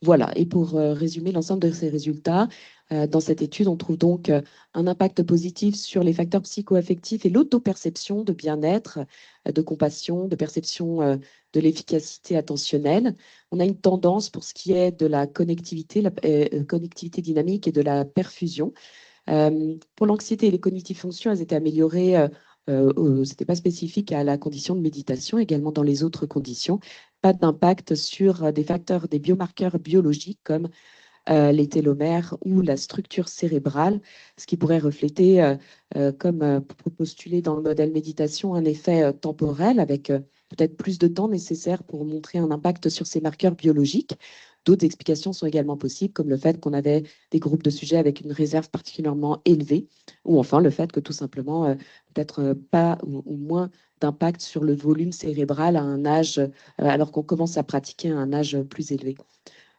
Voilà, et pour résumer l'ensemble de ces résultats, dans cette étude, on trouve donc un impact positif sur les facteurs psycho-affectifs et l'auto-perception de bien-être, de compassion, de perception de l'efficacité attentionnelle. On a une tendance pour ce qui est de la connectivité dynamique et de la perfusion. Pour l'anxiété et les cognitives fonctions, elles étaient améliorées. Ce n'était pas spécifique à la condition de méditation, également dans les autres conditions. Pas d'impact sur des facteurs, des biomarqueurs biologiques comme les télomères ou la structure cérébrale, ce qui pourrait refléter, comme postulé dans le modèle méditation, un effet temporel avec peut-être plus de temps nécessaire pour montrer un impact sur ces marqueurs biologiques. D'autres explications sont également possibles, comme le fait qu'on avait des groupes de sujets avec une réserve particulièrement élevée, ou enfin le fait que tout simplement, peut-être pas ou moins d'impact sur le volume cérébral à un âge, alors qu'on commence à pratiquer à un âge plus élevé.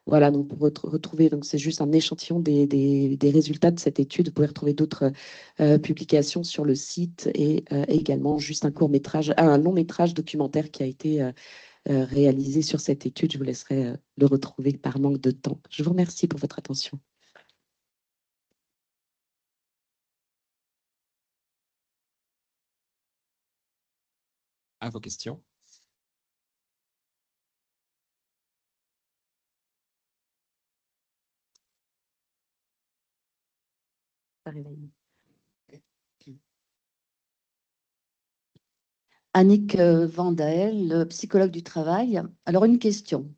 Voilà, donc pour retrouver, donc c'est juste un échantillon des résultats de cette étude. Vous pouvez retrouver d'autres publications sur le site et également juste un long métrage documentaire qui a été réalisé sur cette étude. Je vous laisserai le retrouver par manque de temps. Je vous remercie pour votre attention. À vos questions. Annick Vandael, psychologue du travail. Alors, une question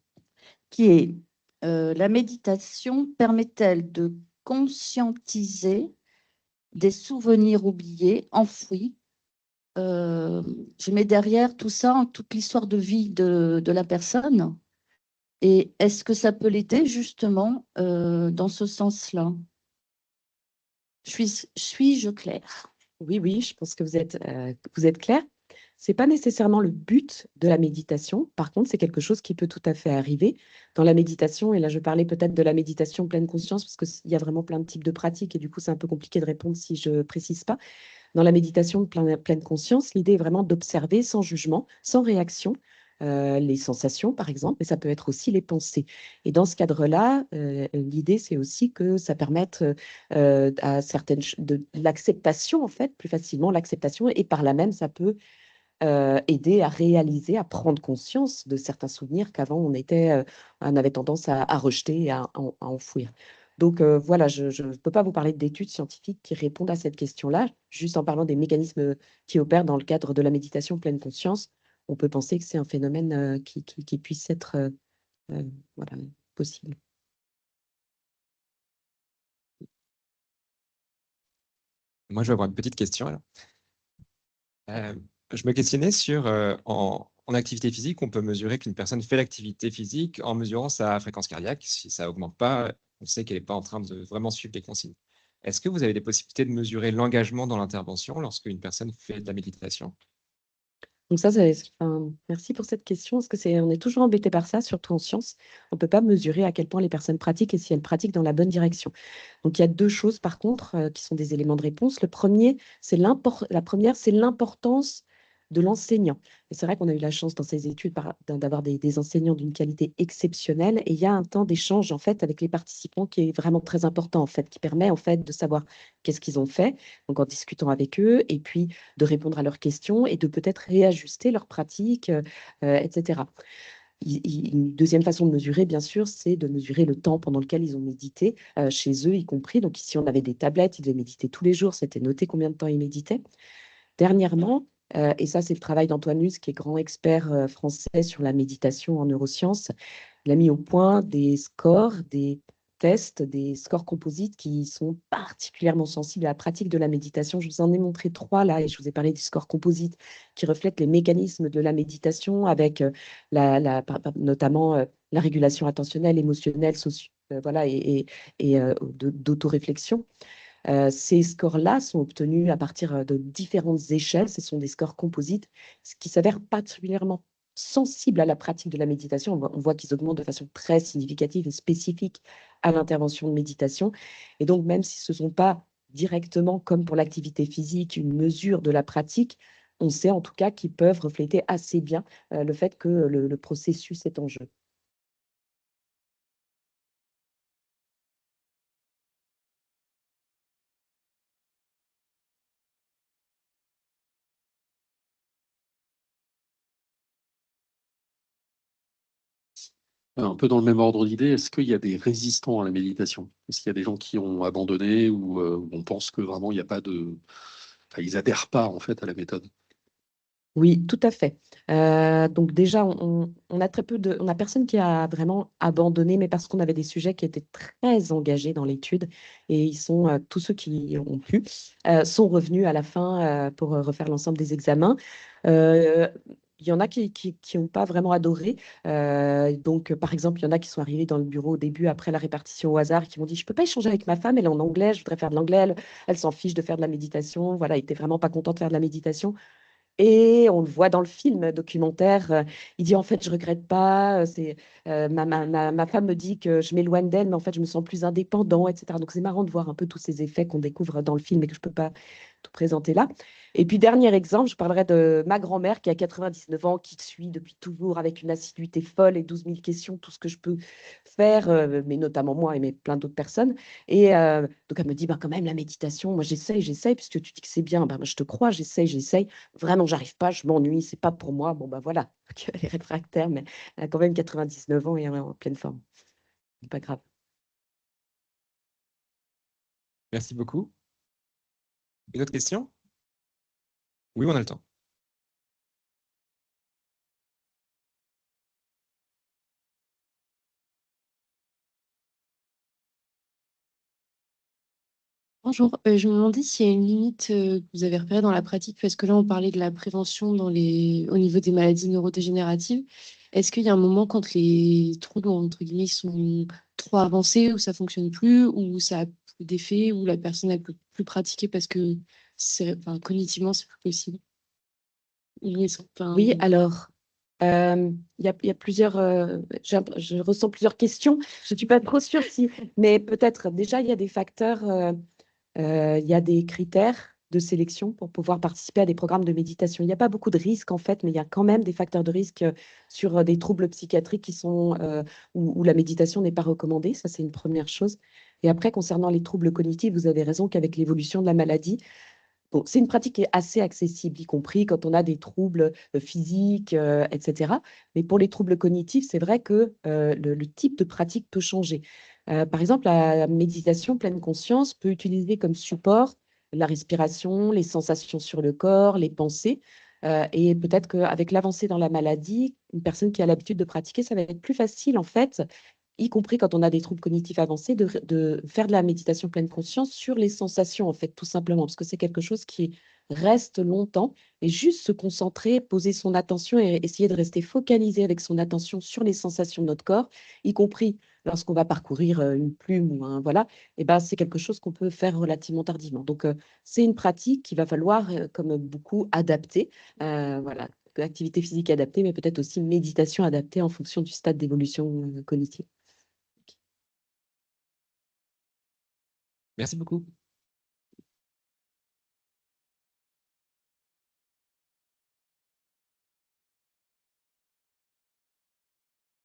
qui est, la méditation permet-elle de conscientiser des souvenirs oubliés, enfouis? Je mets derrière tout ça, toute l'histoire de vie de la personne. Et est-ce que ça peut l'aider justement dans ce sens-là? Suis-je claire? Oui, oui, je pense que vous êtes clair. Ce n'est pas nécessairement le but de la méditation. Par contre, c'est quelque chose qui peut tout à fait arriver dans la méditation. Et là, je parlais peut-être de la méditation pleine conscience parce qu'il y a vraiment plein de types de pratiques et du coup, c'est un peu compliqué de répondre si je ne précise pas. Dans la méditation de pleine conscience, l'idée est vraiment d'observer sans jugement, sans réaction, les sensations, par exemple, mais ça peut être aussi les pensées. Et dans ce cadre-là, l'idée, c'est aussi que ça permette à de l'acceptation, en fait, plus facilement l'acceptation, et par là même, ça peut aider à réaliser, à prendre conscience de certains souvenirs qu'avant, on avait tendance à rejeter et à enfouir. Donc voilà, je ne peux pas vous parler d'études scientifiques qui répondent à cette question-là. Juste en parlant des mécanismes qui opèrent dans le cadre de la méditation pleine conscience, on peut penser que c'est un phénomène qui puisse être voilà, possible. Moi, je vais avoir une petite question alors. Je me questionnais sur, en activité physique, on peut mesurer qu'une personne fait l'activité physique en mesurant sa fréquence cardiaque. Si ça augmente pas, on sait qu'elle n'est pas en train de vraiment suivre les consignes. Est-ce que vous avez des possibilités de mesurer l'engagement dans l'intervention lorsque une personne fait de la méditation? Donc merci pour cette question, parce que on est toujours embêté par ça, surtout en sciences. On ne peut pas mesurer à quel point les personnes pratiquent et si elles pratiquent dans la bonne direction. Donc il y a deux choses, par contre, qui sont des éléments de réponse. La première, c'est l'importance de l'enseignant. Et c'est vrai qu'on a eu la chance dans ces études d'avoir des enseignants d'une qualité exceptionnelle. Et il y a un temps d'échange, en fait, avec les participants qui est vraiment très important, en fait, qui permet, en fait, de savoir qu'est-ce qu'ils ont fait, donc en discutant avec eux, et puis de répondre à leurs questions et de peut-être réajuster leurs pratiques, etc. Une deuxième façon de mesurer, bien sûr, c'est de mesurer le temps pendant lequel ils ont médité, chez eux y compris. Donc ici, on avait des tablettes, ils devaient méditer tous les jours, c'était noté combien de temps ils méditaient. Dernièrement, et ça c'est le travail d'Antoine Luz, qui est grand expert français sur la méditation en neurosciences, il a mis au point des scores, des tests, des scores composites qui sont particulièrement sensibles à la pratique de la méditation. Je vous en ai montré 3 là, et je vous ai parlé du score composite qui reflète les mécanismes de la méditation avec notamment la régulation attentionnelle, émotionnelle, voilà, et d'autoréflexion. Ces scores-là sont obtenus à partir de différentes échelles. Ce sont des scores composites, ce qui s'avère particulièrement sensible à la pratique de la méditation. On voit qu'ils augmentent de façon très significative et spécifique à l'intervention de méditation. Et donc, même si ce ne sont pas directement, comme pour l'activité physique, une mesure de la pratique, on sait en tout cas qu'ils peuvent refléter assez bien le fait que le processus est en jeu. Un peu dans le même ordre d'idée, est-ce qu'il y a des résistants à la méditation? Est-ce qu'il y a des gens qui ont abandonné ou on pense que vraiment il n'y a pas de... Enfin, ils adhèrent pas en fait à la méthode? Oui, tout à fait. Donc déjà, on a très on a personne qui a vraiment abandonné, mais parce qu'on avait des sujets qui étaient très engagés dans l'étude et ils sont tous ceux qui ont pu sont revenus à la fin pour refaire l'ensemble des examens. Il y en a qui n'ont pas vraiment adoré. Donc, par exemple, il y en a qui sont arrivés dans le bureau au début, après la répartition au hasard, qui m'ont dit, je ne peux pas échanger avec ma femme, elle est en anglais, je voudrais faire de l'anglais, elle s'en fiche de faire de la méditation. Voilà, elle n'était vraiment pas contente de faire de la méditation. Et on le voit dans le film documentaire, il dit en fait je regrette pas, ma femme me dit que je m'éloigne d'elle, mais en fait je me sens plus indépendant, etc. Donc c'est marrant de voir un peu tous ces effets qu'on découvre dans le film et que je ne peux pas tout présenter là. Et puis dernier exemple, je parlerai de ma grand-mère qui a 99 ans, qui suit depuis toujours avec une assiduité folle et 12 000 questions, tout ce que je peux faire, mais notamment moi et mais plein d'autres personnes. Et donc elle me dit, bah, quand même la méditation, moi j'essaye, puisque tu dis que c'est bien, bah, moi, je te crois, j'essaye. Vraiment, j'arrive pas, je m'ennuie, c'est pas pour moi. Bon, bah voilà, elle est réfractaire, mais elle a quand même 99 ans et elle est en pleine forme. C'est pas grave. Merci beaucoup. Une autre question? Oui, on a le temps. Bonjour, je me demandais s'il y a une limite que vous avez repérée dans la pratique, parce que là, on parlait de la prévention au niveau des maladies neurodégénératives. Est-ce qu'il y a un moment quand les troubles, entre guillemets, sont trop avancés, où ça fonctionne plus, où ça a plus d'effet, où la personne ne peut plus pratiquer parce que enfin, cognitivement, c'est plus possible? Oui, alors, il y a plusieurs, je ressens plusieurs questions. Je ne suis pas trop sûre si, mais peut-être déjà, il y a des facteurs, il y a des critères de sélection pour pouvoir participer à des programmes de méditation. Il n'y a pas beaucoup de risques en fait, mais il y a quand même des facteurs de risque sur des troubles psychiatriques qui sont, où la méditation n'est pas recommandée. Ça, c'est une première chose. Et après, concernant les troubles cognitifs, vous avez raison qu'avec l'évolution de la maladie, bon, c'est une pratique qui est assez accessible, y compris quand on a des troubles physiques, etc. Mais pour les troubles cognitifs, c'est vrai que le type de pratique peut changer. Par exemple, la méditation pleine conscience peut utiliser comme support la respiration, les sensations sur le corps, les pensées. Et peut-être qu'avec l'avancée dans la maladie, une personne qui a l'habitude de pratiquer, ça va être plus facile, en fait, y compris quand on a des troubles cognitifs avancés, de faire de la méditation pleine conscience sur les sensations, en fait, tout simplement, parce que c'est quelque chose qui reste longtemps, et juste se concentrer, poser son attention et essayer de rester focalisé avec son attention sur les sensations de notre corps, y compris lorsqu'on va parcourir une plume ou un, voilà, et ben, c'est quelque chose qu'on peut faire relativement tardivement. Donc, c'est une pratique qu'il va falloir, comme beaucoup, adapter. Voilà, activité physique adaptée, mais peut-être aussi méditation adaptée en fonction du stade d'évolution cognitive. Merci beaucoup.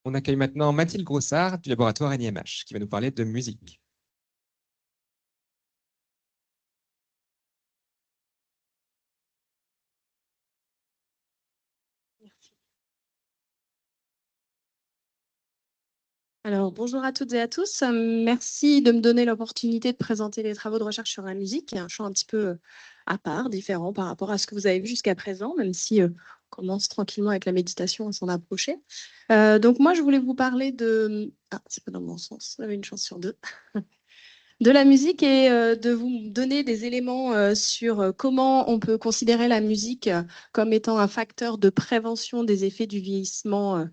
On accueille maintenant Mathilde Grossard du laboratoire NIMH qui va nous parler de musique. Alors, bonjour à toutes et à tous. Merci de me donner l'opportunité de présenter les travaux de recherche sur la musique, un champ un petit peu à part, différent par rapport à ce que vous avez vu jusqu'à présent, même si on commence tranquillement avec la méditation à s'en approcher. Donc, moi, je voulais vous parler de... Ah, c'est pas dans le bon sens, j'avais une chance sur deux. De la musique et de vous donner des éléments sur comment on peut considérer la musique comme étant un facteur de prévention des effets du vieillissement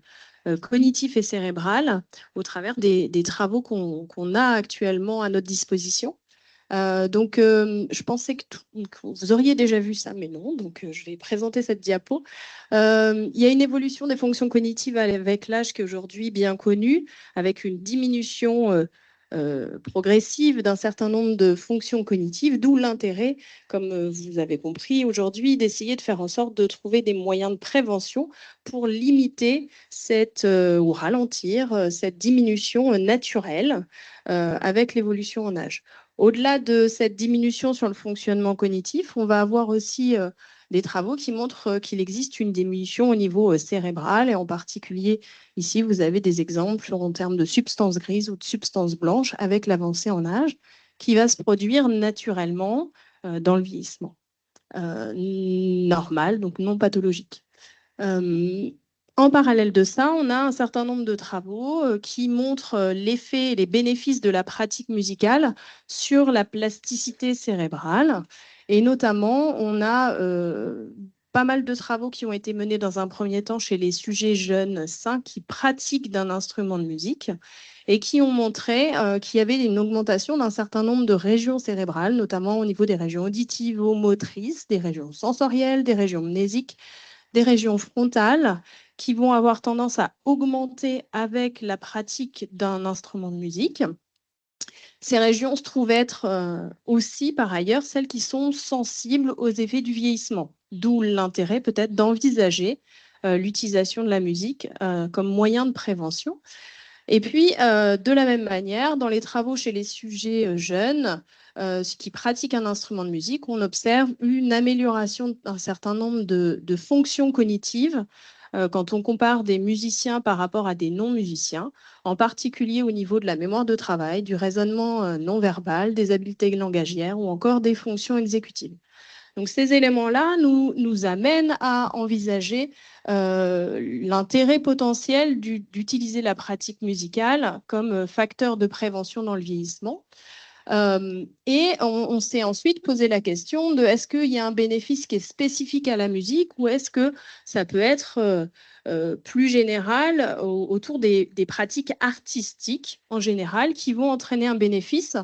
cognitif et cérébral au travers des travaux qu'on a actuellement à notre disposition. Je pensais que vous auriez déjà vu ça, mais non. Donc, je vais présenter cette diapo. Il y a une évolution des fonctions cognitives avec l'âge qui est aujourd'hui bien connue, avec une diminution progressive d'un certain nombre de fonctions cognitives, d'où l'intérêt, comme vous avez compris aujourd'hui, d'essayer de faire en sorte de trouver des moyens de prévention pour limiter ou ralentir cette diminution naturelle avec l'évolution en âge. Au-delà de cette diminution sur le fonctionnement cognitif, on va avoir aussi des travaux qui montrent qu'il existe une diminution au niveau cérébral et en particulier ici vous avez des exemples en termes de substances grises ou de substances blanches avec l'avancée en âge qui va se produire naturellement dans le vieillissement normal, donc non pathologique. En parallèle de ça, on a un certain nombre de travaux qui montrent l'effet et les bénéfices de la pratique musicale sur la plasticité cérébrale. Et notamment, on a pas mal de travaux qui ont été menés dans un premier temps chez les sujets jeunes sains qui pratiquent d'un instrument de musique. et qui ont montré qu'il y avait une augmentation d'un certain nombre de régions cérébrales, notamment au niveau des régions auditives ou motrices, des régions sensorielles, des régions mnésiques, des régions frontales, qui vont avoir tendance à augmenter avec la pratique d'un instrument de musique. Ces régions se trouvent être aussi, par ailleurs, celles qui sont sensibles aux effets du vieillissement, d'où l'intérêt peut-être d'envisager l'utilisation de la musique comme moyen de prévention. Et puis, de la même manière, dans les travaux chez les sujets jeunes qui pratiquent un instrument de musique, on observe une amélioration d'un certain nombre de fonctions cognitives quand on compare des musiciens par rapport à des non-musiciens, en particulier au niveau de la mémoire de travail, du raisonnement non verbal, des habiletés langagières ou encore des fonctions exécutives. Donc ces éléments-là nous amènent à envisager l'intérêt potentiel d'utiliser la pratique musicale comme facteur de prévention dans le vieillissement. Et on s'est ensuite posé la question de est-ce qu'il y a un bénéfice qui est spécifique à la musique ou est-ce que ça peut être plus général autour des pratiques artistiques en général qui vont entraîner un bénéfice.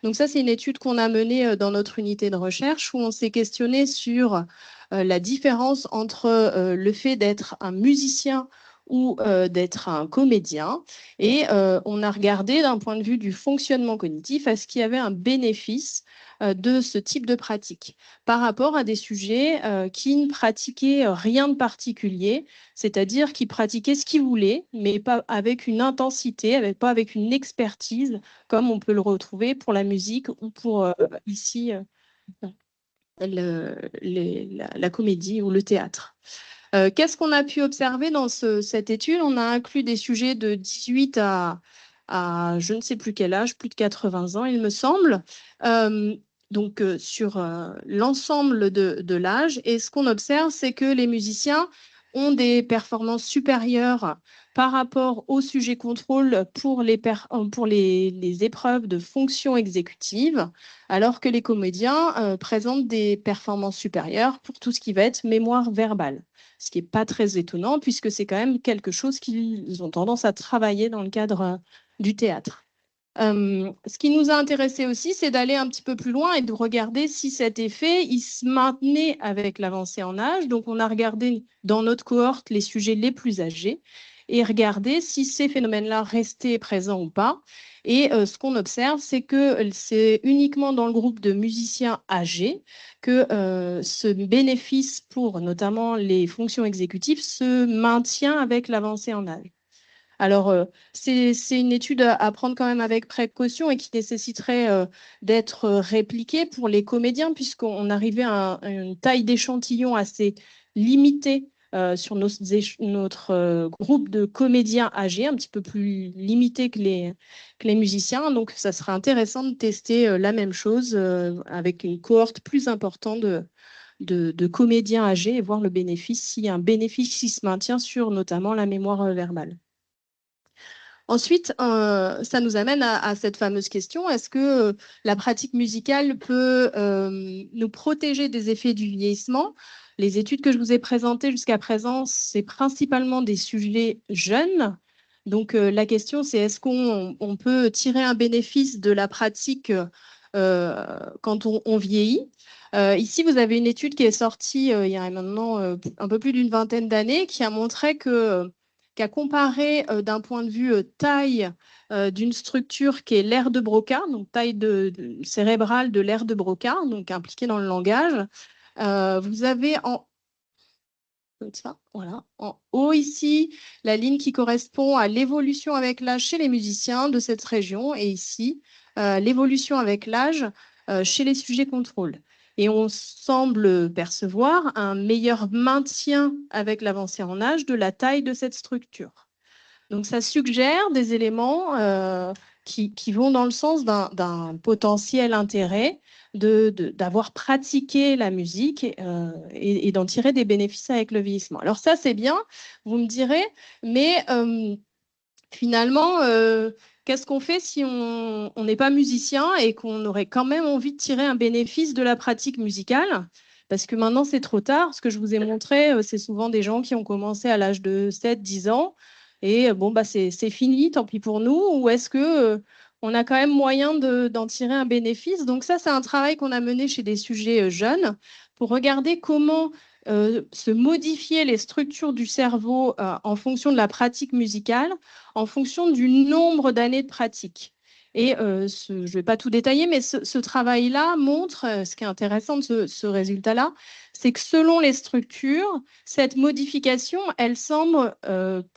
Donc ça, c'est une étude qu'on a menée dans notre unité de recherche où on s'est questionné sur la différence entre le fait d'être un musicien ou d'être un comédien. Et on a regardé d'un point de vue du fonctionnement cognitif, est-ce qu'il y avait un bénéfice de ce type de pratique par rapport à des sujets qui ne pratiquaient rien de particulier, c'est-à-dire qui pratiquaient ce qu'ils voulaient, mais pas avec une intensité, pas avec une expertise, comme on peut le retrouver pour la musique ou pour ici la comédie ou le théâtre. Qu'est-ce qu'on a pu observer dans cette étude? On a inclus des sujets de 18 à je ne sais plus quel âge, plus de 80 ans, il me semble. Donc, sur l'ensemble de l'âge. Et ce qu'on observe, c'est que les musiciens ont des performances supérieures par rapport au sujet contrôle pour les épreuves de fonction exécutive, alors que les comédiens présentent des performances supérieures pour tout ce qui va être mémoire verbale. Ce qui n'est pas très étonnant, puisque c'est quand même quelque chose qu'ils ont tendance à travailler dans le cadre du théâtre. Ce qui nous a intéressé aussi, c'est d'aller un petit peu plus loin et de regarder si cet effet, il se maintenait avec l'avancée en âge. Donc, on a regardé dans notre cohorte les sujets les plus âgés et regardé si ces phénomènes-là restaient présents ou pas. Et ce qu'on observe, c'est que c'est uniquement dans le groupe de musiciens âgés que ce bénéfice pour notamment les fonctions exécutives se maintient avec l'avancée en âge. Alors, c'est une étude à prendre quand même avec précaution et qui nécessiterait d'être répliquée pour les comédiens, puisqu'on arrivait à une taille d'échantillon assez limitée sur notre groupe de comédiens âgés, un petit peu plus limité que les musiciens. Donc, ça serait intéressant de tester la même chose avec une cohorte plus importante de comédiens âgés et voir le bénéfice, s'il y a un bénéfice qui se maintient sur notamment la mémoire verbale. Ensuite, ça nous amène à cette fameuse question, est-ce que la pratique musicale peut nous protéger des effets du vieillissement? Les études que je vous ai présentées jusqu'à présent, c'est principalement des sujets jeunes. Donc, la question, c'est est-ce qu'on peut tirer un bénéfice de la pratique quand on vieillit? Ici, vous avez une étude qui est sortie il y a maintenant un peu plus d'une vingtaine d'années qui a montré qu'à comparer d'un point de vue taille d'une structure qui est l'aire de Broca, donc taille cérébrale de l'aire de Broca, donc impliquée dans le langage, vous avez voilà, en haut ici la ligne qui correspond à l'évolution avec l'âge chez les musiciens de cette région et ici l'évolution avec l'âge chez les sujets contrôle. Et on semble percevoir un meilleur maintien avec l'avancée en âge de la taille de cette structure. Donc, ça suggère des éléments qui vont dans le sens d'un potentiel intérêt d'avoir pratiqué la musique et d'en tirer des bénéfices avec le vieillissement. Alors ça, c'est bien, vous me direz, mais finalement, qu'est-ce qu'on fait si on n'est pas musicien et qu'on aurait quand même envie de tirer un bénéfice de la pratique musicale? Parce que maintenant, c'est trop tard. Ce que je vous ai montré, c'est souvent des gens qui ont commencé à l'âge de 7-10 ans. et bon, bah, c'est fini, tant pis pour nous, ou est-ce que on a quand même moyen d'en tirer un bénéfice? Donc ça, c'est un travail qu'on a mené chez des sujets jeunes pour regarder comment se modifier les structures du cerveau en fonction de la pratique musicale, en fonction du nombre d'années de pratique. Et je ne vais pas tout détailler, mais ce travail-là montre, ce qui est intéressant de ce résultat-là, c'est que selon les structures, cette modification, elle semble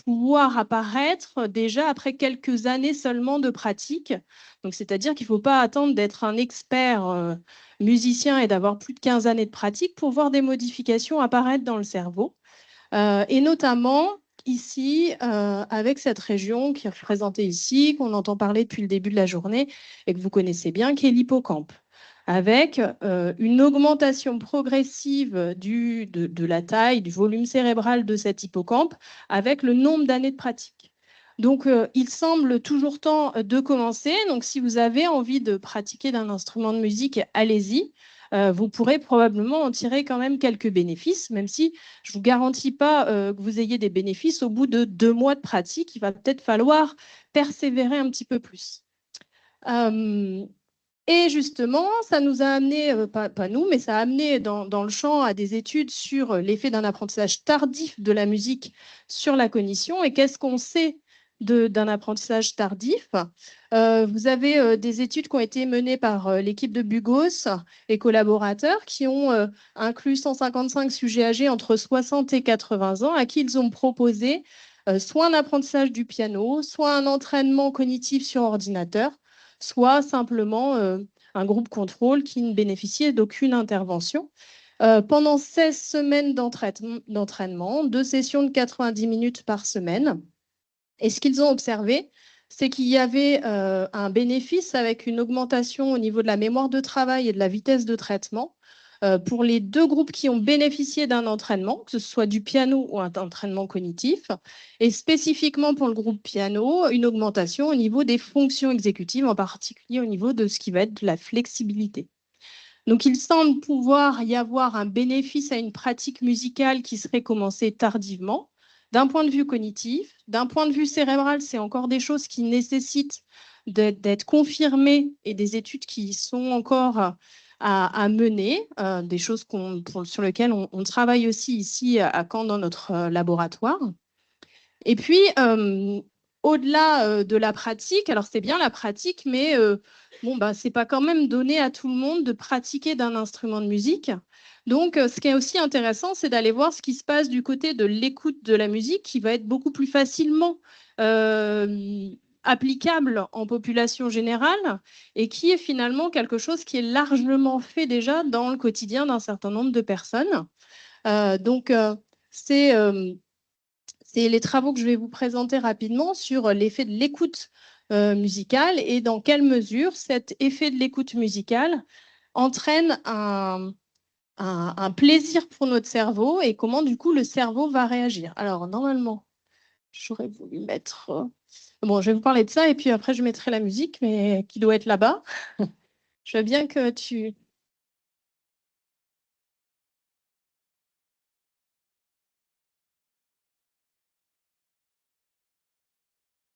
pouvoir apparaître déjà après quelques années seulement de pratique. Donc, c'est-à-dire qu'il ne faut pas attendre d'être un expert musicien et d'avoir plus de 15 années de pratique pour voir des modifications apparaître dans le cerveau. Et notamment ici, avec cette région qui est représentée ici, qu'on entend parler depuis le début de la journée et que vous connaissez bien, qui est l'hippocampe, avec une augmentation progressive de la taille, du volume cérébral de cet hippocampe, avec le nombre d'années de pratique. Donc, il semble toujours temps de commencer. Donc, si vous avez envie de pratiquer d'un instrument de musique, allez-y. Vous pourrez probablement en tirer quand même quelques bénéfices, même si je ne vous garantis pas que vous ayez des bénéfices au bout de 2 mois de pratique. Il va peut-être falloir persévérer un petit peu plus. Et justement, ça nous a amené, pas nous, mais ça a amené dans le champ à des études sur l'effet d'un apprentissage tardif de la musique sur la cognition. Et qu'est-ce qu'on sait d'un apprentissage tardif? Vous avez des études qui ont été menées par l'équipe de Bugos et collaborateurs qui ont inclus 155 sujets âgés entre 60 et 80 ans à qui ils ont proposé soit un apprentissage du piano, soit un entraînement cognitif sur ordinateur, soit simplement un groupe contrôle qui ne bénéficiait d'aucune intervention. Pendant 16 semaines d'entraînement, 2 sessions de 90 minutes par semaine. Et ce qu'ils ont observé, c'est qu'il y avait un bénéfice avec une augmentation au niveau de la mémoire de travail et de la vitesse de traitement pour les 2 groupes qui ont bénéficié d'un entraînement, que ce soit du piano ou un entraînement cognitif, et spécifiquement pour le groupe piano, une augmentation au niveau des fonctions exécutives, en particulier au niveau de ce qui va être de la flexibilité. Donc, il semble pouvoir y avoir un bénéfice à une pratique musicale qui serait commencée tardivement. D'un point de vue cognitif, d'un point de vue cérébral, c'est encore des choses qui nécessitent d'être confirmées et des études qui sont encore à mener, des choses sur lesquelles on travaille aussi ici à Caen dans notre laboratoire. Et puis, au-delà de la pratique, alors c'est bien la pratique, mais bon, bah, ce n'est pas quand même donné à tout le monde de pratiquer d'un instrument de musique. Donc, ce qui est aussi intéressant, c'est d'aller voir ce qui se passe du côté de l'écoute de la musique, qui va être beaucoup plus facilement applicable en population générale et qui est finalement quelque chose qui est largement fait déjà dans le quotidien d'un certain nombre de personnes. Donc, c'est les travaux que je vais vous présenter rapidement sur l'effet de l'écoute musicale et dans quelle mesure cet effet de l'écoute musicale entraîne un plaisir pour notre cerveau et comment du coup le cerveau va réagir. Alors normalement, j'aurais voulu mettre... Bon, je vais vous parler de ça et puis après je mettrai la musique, mais qui doit être là-bas. Je veux bien que tu...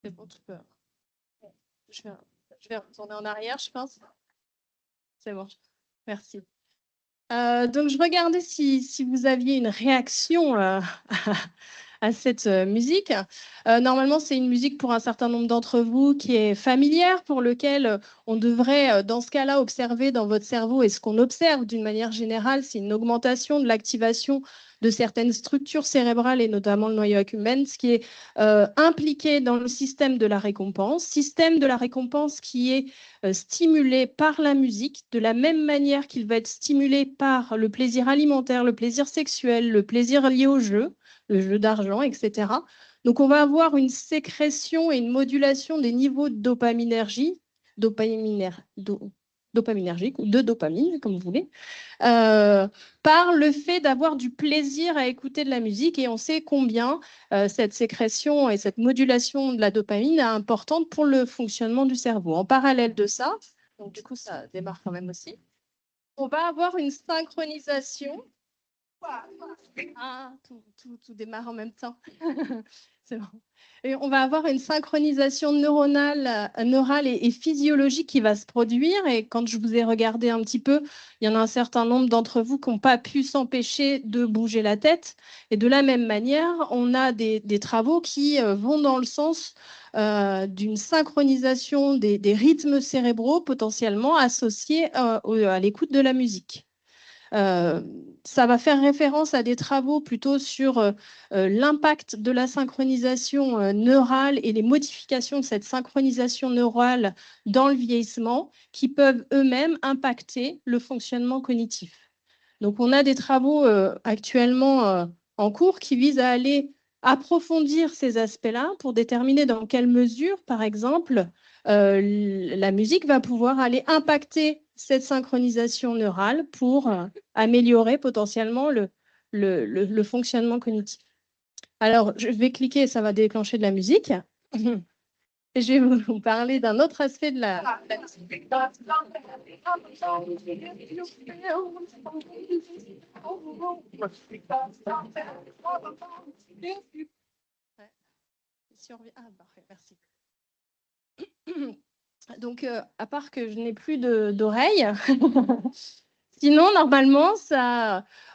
C'est bon, tu peux... Je vais retourner en arrière, je pense. C'est bon, merci. Donc, je regardais si vous aviez une réaction à cette musique. Normalement, c'est une musique pour un certain nombre d'entre vous qui est familière, pour lequel on devrait, dans ce cas-là, observer dans votre cerveau. Et ce qu'on observe d'une manière générale, c'est une augmentation de l'activation de certaines structures cérébrales et notamment le noyau accumbens, qui est impliqué dans le système de la récompense qui est stimulé par la musique, de la même manière qu'il va être stimulé par le plaisir alimentaire, le plaisir sexuel, le plaisir lié au jeu, le jeu d'argent, etc. Donc, on va avoir une sécrétion et une modulation des niveaux de dopaminergique ou de dopamine, comme vous voulez, par le fait d'avoir du plaisir à écouter de la musique. Et on sait combien cette sécrétion et cette modulation de la dopamine est importante pour le fonctionnement du cerveau. En parallèle de ça, donc du coup, ça démarre quand même aussi, on va avoir une synchronisation. Ah, tout démarre en même temps. C'est bon. Et on va avoir une synchronisation neurale et physiologique qui va se produire. Et quand je vous ai regardé un petit peu, il y en a un certain nombre d'entre vous qui n'ont pas pu s'empêcher de bouger la tête. Et de la même manière, on a des travaux qui vont dans le sens d'une synchronisation des rythmes cérébraux potentiellement associés à l'écoute de la musique. Ça va faire référence à des travaux plutôt sur l'impact de la synchronisation neurale et les modifications de cette synchronisation neurale dans le vieillissement qui peuvent eux-mêmes impacter le fonctionnement cognitif. Donc, on a des travaux actuellement en cours qui visent à aller approfondir ces aspects-là pour déterminer dans quelle mesure, par exemple, la musique va pouvoir aller impacter cette synchronisation neurale pour améliorer potentiellement le fonctionnement cognitif. Alors, je vais cliquer et ça va déclencher de la musique. Et je vais vous parler d'un autre aspect de la musique. Ah, parfait, merci. Donc, à part que je n'ai plus d'oreilles, sinon, normalement,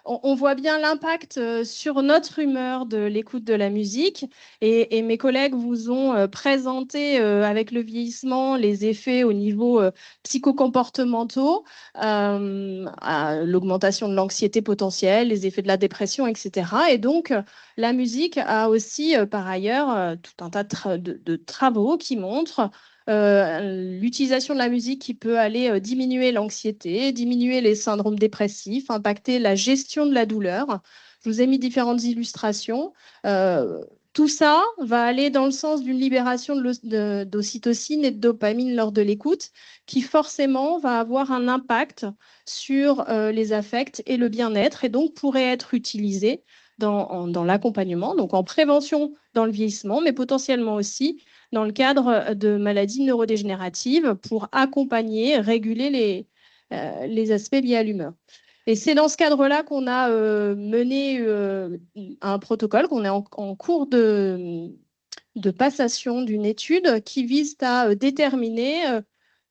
on voit bien l'impact sur notre humeur de l'écoute de la musique. Et mes collègues vous ont présenté avec le vieillissement les effets au niveau psychocomportementaux, l'augmentation de l'anxiété potentielle, les effets de la dépression, etc. Et donc, la musique a aussi, par ailleurs, tout un tas de travaux qui montrent l'utilisation de la musique qui peut aller diminuer l'anxiété, diminuer les syndromes dépressifs, impacter la gestion de la douleur. Je vous ai mis différentes illustrations. Tout ça va aller dans le sens d'une libération d'ocytocine et de dopamine lors de l'écoute, qui forcément va avoir un impact sur les affects et le bien-être, et donc pourrait être utilisé dans l'accompagnement, donc en prévention dans le vieillissement, mais potentiellement aussi dans le cadre de maladies neurodégénératives pour accompagner, réguler les aspects liés à l'humeur. Et c'est dans ce cadre-là qu'on a mené un protocole, qu'on est en cours de passation d'une étude qui vise à déterminer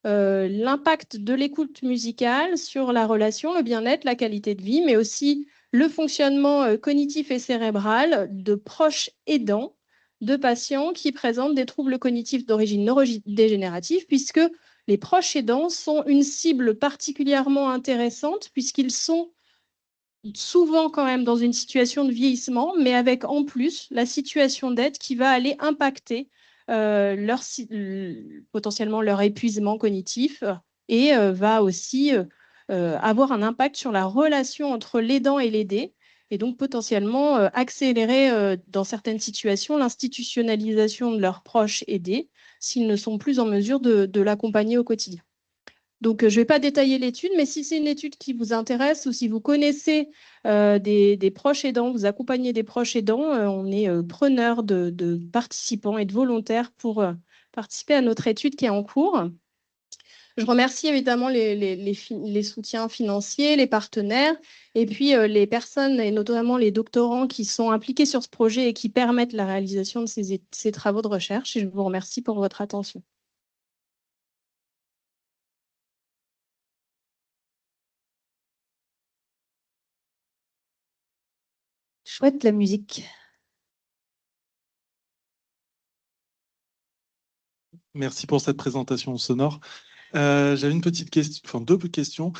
l'impact de l'écoute musicale sur la relation, le bien-être, la qualité de vie, mais aussi le fonctionnement cognitif et cérébral de proches aidants de patients qui présentent des troubles cognitifs d'origine neurodégénérative, puisque les proches aidants sont une cible particulièrement intéressante, puisqu'ils sont souvent quand même dans une situation de vieillissement, mais avec en plus la situation d'aide qui va aller impacter potentiellement leur épuisement cognitif et va aussi avoir un impact sur la relation entre l'aidant et l'aidé, et donc potentiellement accélérer dans certaines situations l'institutionnalisation de leurs proches aidés s'ils ne sont plus en mesure de l'accompagner au quotidien. Donc, je ne vais pas détailler l'étude, mais si c'est une étude qui vous intéresse ou si vous connaissez des proches aidants, vous accompagnez des proches aidants, on est preneur de participants et de volontaires pour participer à notre étude qui est en cours. Je remercie évidemment les soutiens financiers, les partenaires, et puis les personnes, et notamment les doctorants qui sont impliqués sur ce projet et qui permettent la réalisation de ces travaux de recherche. Et je vous remercie pour votre attention. Chouette la musique. Merci pour cette présentation sonore. J'avais une petite question, enfin deux questions.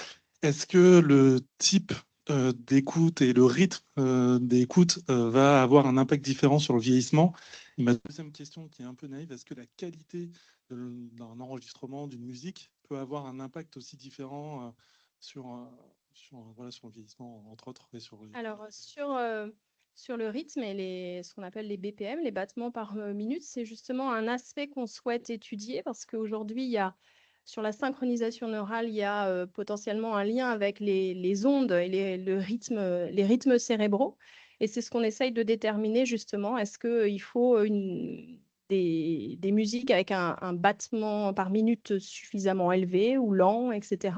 Est-ce que le type d'écoute et le rythme d'écoute va avoir un impact différent sur le vieillissement? Et ma deuxième question, qui est un peu naïve, est-ce que la qualité d'un enregistrement, d'une musique, peut avoir un impact aussi différent sur le vieillissement, entre autres, et sur Alors, sur le rythme et ce qu'on appelle les BPM, les battements par minute, c'est justement un aspect qu'on souhaite étudier parce qu'aujourd'hui, sur la synchronisation neurale, il y a potentiellement un lien avec les ondes et les rythmes cérébraux. Et c'est ce qu'on essaye de déterminer justement. Est-ce qu'il faut des musiques avec un battement par minute suffisamment élevé ou lent, etc.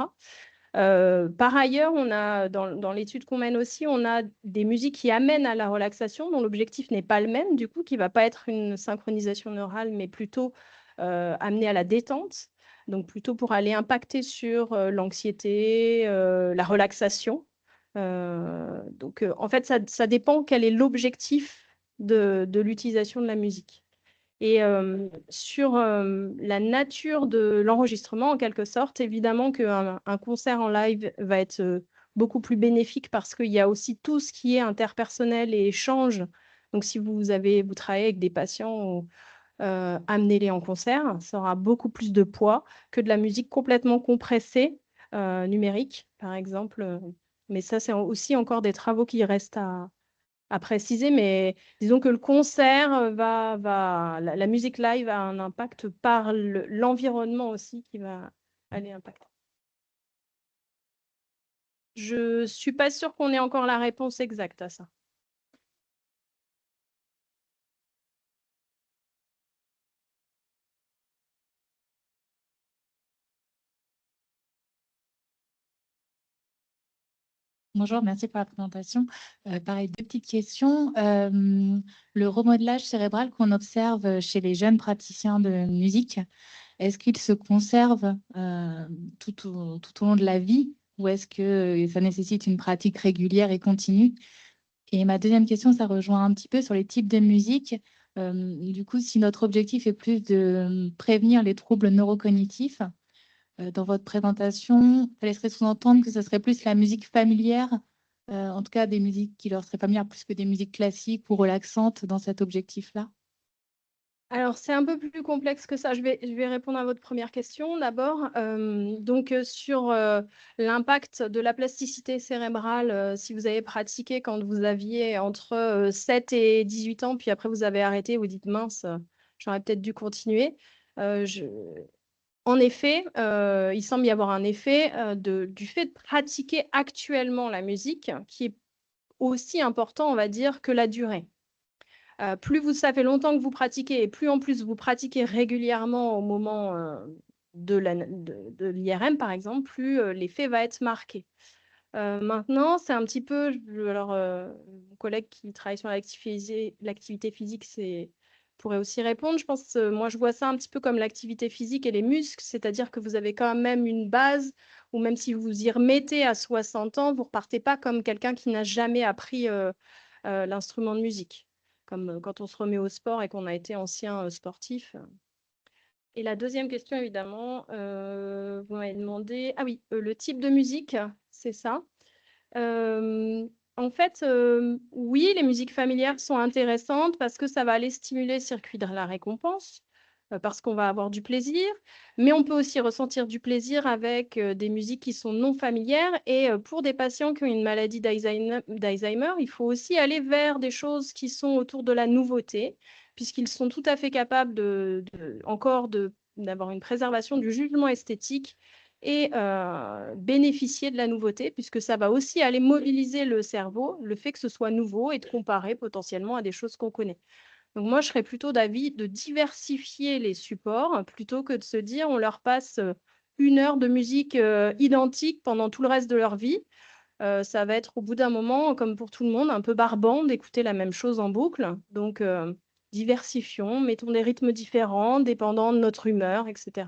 Par ailleurs, on a, dans l'étude qu'on mène aussi, on a des musiques qui amènent à la relaxation, dont l'objectif n'est pas le même, du coup, qui ne va pas être une synchronisation neurale, mais plutôt amener à la détente. Donc, plutôt pour aller impacter sur l'anxiété, la relaxation. En fait, ça dépend quel est l'objectif de l'utilisation de la musique. Et sur la nature de l'enregistrement, en quelque sorte, évidemment qu'un concert en live va être beaucoup plus bénéfique parce qu'il y a aussi tout ce qui est interpersonnel et échange. Donc, si vous travaillez avec des patients, amenez-les en concert. Ça aura beaucoup plus de poids que de la musique complètement compressée, numérique, par exemple. Mais ça, c'est aussi encore des travaux qui restent à préciser, mais disons que le concert la musique live a un impact par l'environnement aussi qui va aller impacter. Je ne suis pas sûre qu'on ait encore la réponse exacte à ça. Bonjour, merci pour la présentation. Pareil, deux petites questions. Le remodelage cérébral qu'on observe chez les jeunes praticiens de musique, est-ce qu'il se conserve tout au long de la vie ou est-ce que ça nécessite une pratique régulière et continue? Et ma deuxième question, ça rejoint un petit peu sur les types de musique. Du coup, si notre objectif est plus de prévenir les troubles neurocognitifs, dans votre présentation, ça laisserait sous-entendre que ce serait plus la musique familière, en tout cas des musiques qui leur seraient familières plus que des musiques classiques ou relaxantes dans cet objectif-là. Alors, c'est un peu plus complexe que ça. Je vais répondre à votre première question d'abord. Sur l'impact de la plasticité cérébrale, si vous avez pratiqué quand vous aviez entre 7 et 18 ans, puis après vous avez arrêté, vous dites mince, j'aurais peut-être dû continuer. En effet, il semble y avoir un effet du fait de pratiquer actuellement la musique qui est aussi important, on va dire, que la durée. Plus ça fait longtemps que vous pratiquez et plus en plus vous pratiquez régulièrement au moment de l'IRM, par exemple, plus l'effet va être marqué. Maintenant, c'est un petit peu... mon collègue qui travaille sur l'activité physique pourrait aussi répondre. Je pense, moi, je vois ça un petit peu comme l'activité physique et les muscles, c'est-à-dire que vous avez quand même une base, ou même si vous vous y remettez à 60 ans, vous ne repartez pas comme quelqu'un qui n'a jamais appris l'instrument de musique, comme quand on se remet au sport et qu'on a été ancien sportif. Et la deuxième question, évidemment, vous m'avez demandé... Ah oui, le type de musique, c'est ça. En fait, oui, les musiques familières sont intéressantes parce que ça va aller stimuler le circuit de la récompense, parce qu'on va avoir du plaisir, mais on peut aussi ressentir du plaisir avec des musiques qui sont non familières. Et pour des patients qui ont une maladie d'Alzheimer, il faut aussi aller vers des choses qui sont autour de la nouveauté, puisqu'ils sont tout à fait capables d'avoir une préservation du jugement esthétique et bénéficier de la nouveauté, puisque ça va aussi aller mobiliser le cerveau, le fait que ce soit nouveau et de comparer potentiellement à des choses qu'on connaît. Donc moi, je serais plutôt d'avis de diversifier les supports plutôt que de se dire on leur passe 1 heure de musique identique pendant tout le reste de leur vie. Ça va être au bout d'un moment, comme pour tout le monde, un peu barbant d'écouter la même chose en boucle. Donc diversifions, mettons des rythmes différents, dépendant de notre humeur, etc.